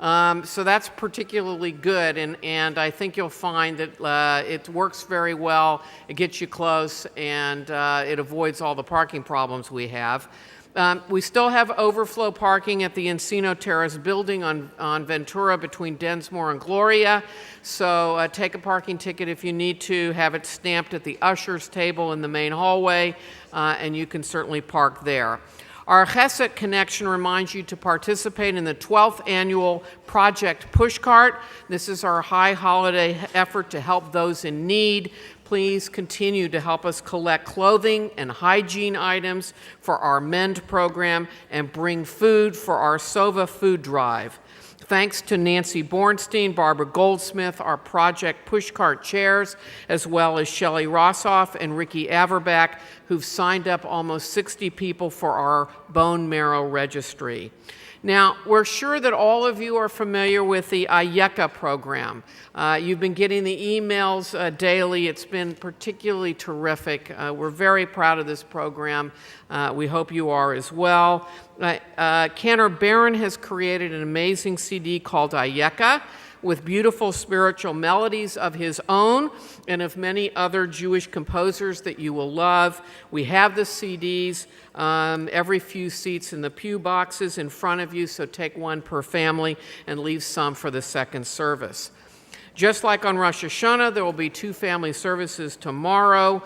F: So that's particularly good, and I think you'll find that it works very well. It gets you close, and it avoids all the parking problems we have. We still have overflow parking at the Encino Terrace building on Ventura between Densmore and Gloria. So take a parking ticket if you need to, have it stamped at the usher's table in the main hallway, and you can certainly park there. Our Chesed Connection reminds you to participate in the 12th annual Project Pushcart. This is our high holiday effort to help those in need. Please continue to help us collect clothing and hygiene items for our MEND program and bring food for our SOVA food drive. Thanks to Nancy Bornstein, Barbara Goldsmith, our Project Pushcart chairs, as well as Shelley Rossoff and Ricky Averback, who've signed up almost 60 people for our bone marrow registry. Now, we're sure that all of you are familiar with the Ayeka program. You've been getting the emails daily. It's been particularly terrific. We're very proud of this program. We hope you are as well. Cantor Barron has created an amazing CD called Ayeka, with beautiful spiritual melodies of his own and of many other Jewish composers that you will love. We have the CDs, every few seats in the pew boxes in front of you, so take one per family and leave some for the second service. Just like on Rosh Hashanah, there will be 2 family services tomorrow.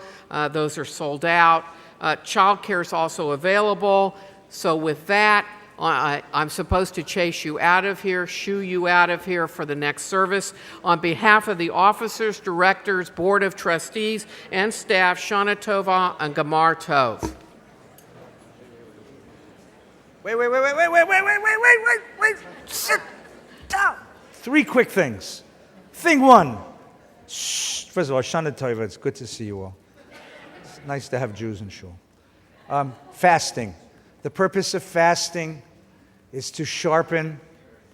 F: Those are sold out. Childcare is also available. So with that, I'm supposed to chase you out of here, shoo you out of here for the next service. On behalf of the officers, directors, board of trustees, and staff, Shana Tova and Gamar Tov.
A: Wait. Sit down. 3 quick things. Thing 1. First of all, Shana Tova, it's good to see you all. It's nice to have Jews in shul. Fasting. The purpose of fasting is to sharpen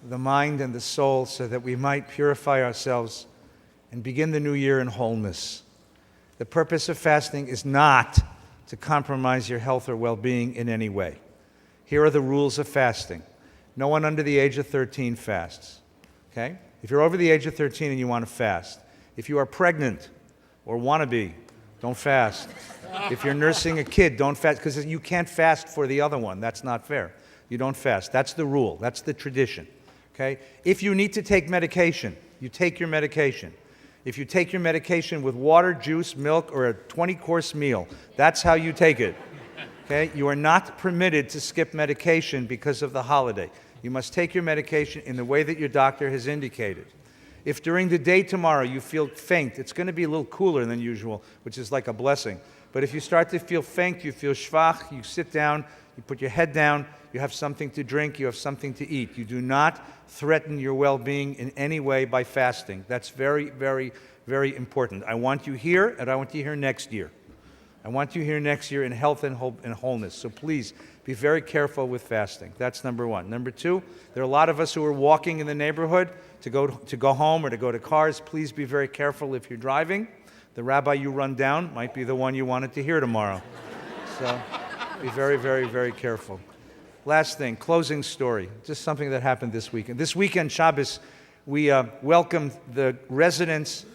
A: the mind and the soul so that we might purify ourselves and begin the new year in wholeness. The purpose of fasting is not to compromise your health or well-being in any way. Here are the rules of fasting. No one under the age of 13 fasts. Okay? If you're over the age of 13 and you want to fast, if you are pregnant or want to be, don't fast. If you're nursing a kid, don't fast, because you can't fast for the other one. That's not fair. You don't fast. That's the rule. That's the tradition. Okay? If you need to take medication, you take your medication. If you take your medication with water, juice, milk, or a 20-course meal, that's how you take it. Okay? You are not permitted to skip medication because of the holiday. You must take your medication in the way that your doctor has indicated. If during the day tomorrow you feel faint, it's going to be a little cooler than usual, which is like a blessing. But if you start to feel faint, you feel schwach, you sit down, you put your head down, you have something to drink, you have something to eat. You do not threaten your well-being in any way by fasting. That's very, very, very important. I want you here, and I want you here next year. I want you here next year in health and wholeness. So please, be very careful with fasting. That's number one. Number two, there are a lot of us who are walking in the neighborhood to go home or to go to cars. Please be very careful if you're driving. The rabbi you run down might be the one you wanted to hear tomorrow. So be very, very, very careful. Last thing, closing story, just something that happened this weekend. This weekend, Shabbos, we welcomed the residents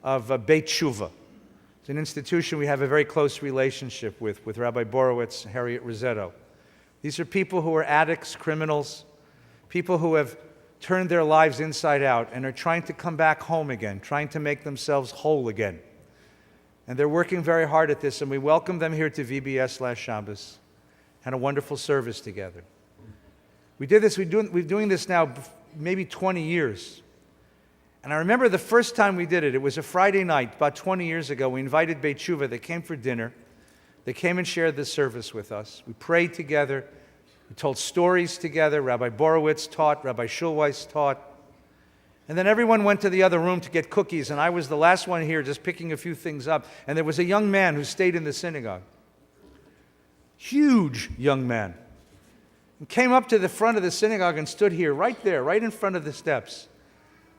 A: of Beit Tshuva. It's an institution we have a very close relationship with Rabbi Borowitz, Harriet Rosetto. These are people who are addicts, criminals, people who have turned their lives inside out and are trying to come back home again, trying to make themselves whole again. And they're working very hard at this, and we welcomed them here to VBS last Shabbos. Had a wonderful service together. We did this, we're doing this now maybe 20 years. And I remember the first time we did it, it was a Friday night, about 20 years ago. We invited Beit Tshuva, they came for dinner. They came and shared this service with us. We prayed together, we told stories together. Rabbi Borowitz taught, Rabbi Schulweiss taught. And then everyone went to the other room to get cookies, and I was the last one here just picking a few things up. And there was a young man who stayed in the synagogue. Huge young man. And came up to the front of the synagogue and stood here, right there, right in front of the steps,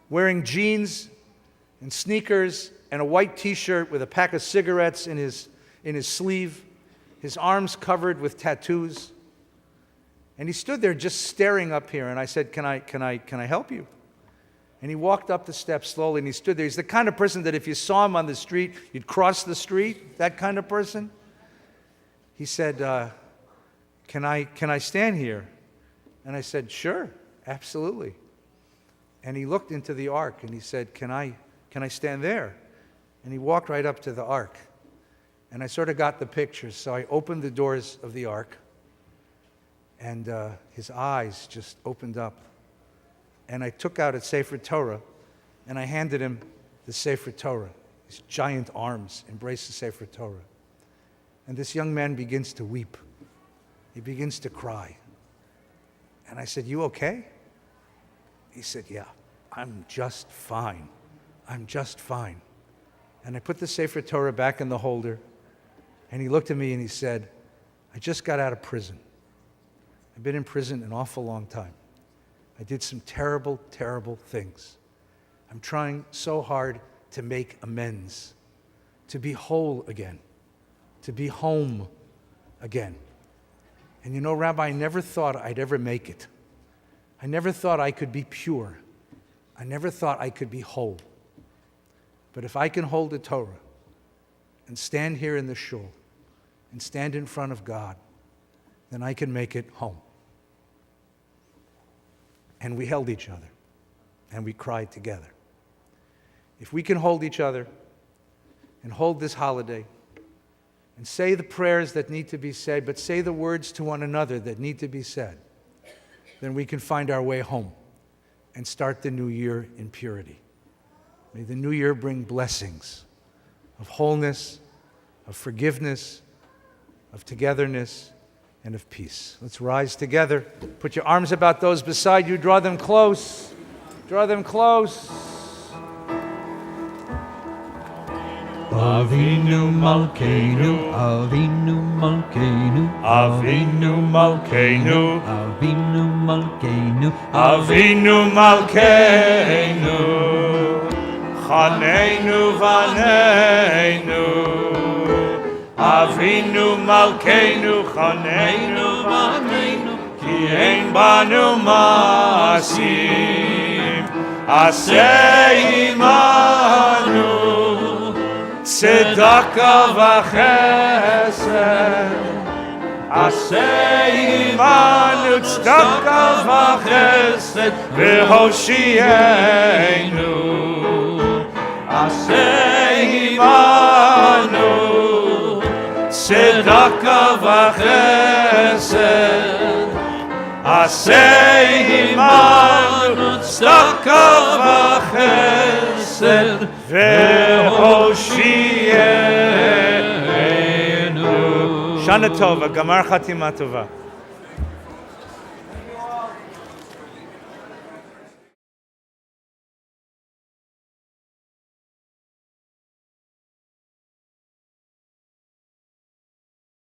A: wearing jeans and sneakers and a white t-shirt with a pack of cigarettes in his sleeve, his arms covered with tattoos. And he stood there just staring up here, and I said, can I help you? And he walked up the steps slowly, and he stood there. He's the kind of person that if you saw him on the street, you'd cross the street, that kind of person. He said, can I stand here? And I said, sure, absolutely. And he looked into the ark, and he said, can I stand there? And he walked right up to the ark. And I sort of got the picture, so I opened the doors of the ark, and his eyes just opened up. And I took out a Sefer Torah, and I handed him the Sefer Torah. His giant arms embraced the Sefer Torah. And this young man begins to weep. He begins to cry. And I said, you okay? He said, yeah, I'm just fine. I'm just fine. And I put the Sefer Torah back in the holder, and he looked at me and he said, I just got out of prison. I've been in prison an awful long time. I did some terrible, terrible things. I'm trying so hard to make amends, to be whole again, to be home again. And you know, Rabbi, I never thought I'd ever make it. I never thought I could be pure. I never thought I could be whole. But if I can hold the Torah and stand here in the shul and stand in front of God, then I can make it home. And we held each other, and we cried together. If we can hold each other and hold this holiday and say the prayers that need to be said, but say the words to one another that need to be said, then we can find our way home and start the new year in purity. May the new year bring blessings of wholeness, of forgiveness, of togetherness, and of peace. Let's rise together. Put your arms about those beside you. Draw them close. Draw them close.
C: Avinu Malkeinu, Avinu Malkeinu,
A: Avinu Malkeinu,
C: Avinu Malkeinu,
A: Avinu Malkeinu, Chaneinu Vaneinu, Avinu Malkeinu Chanenu B'Ameinu Ki Ein Banu Masim Aseh Imanu Tzedaka V'Chesed Aseh Imanu Tzedaka V'Chesed V'Hoshienu Aseh Imanu Tzedaka V'Chesed Aseh Imanu Tzedaka V'Chesed V'Hoshienu Shana Tova, Gamar Chatima Tova.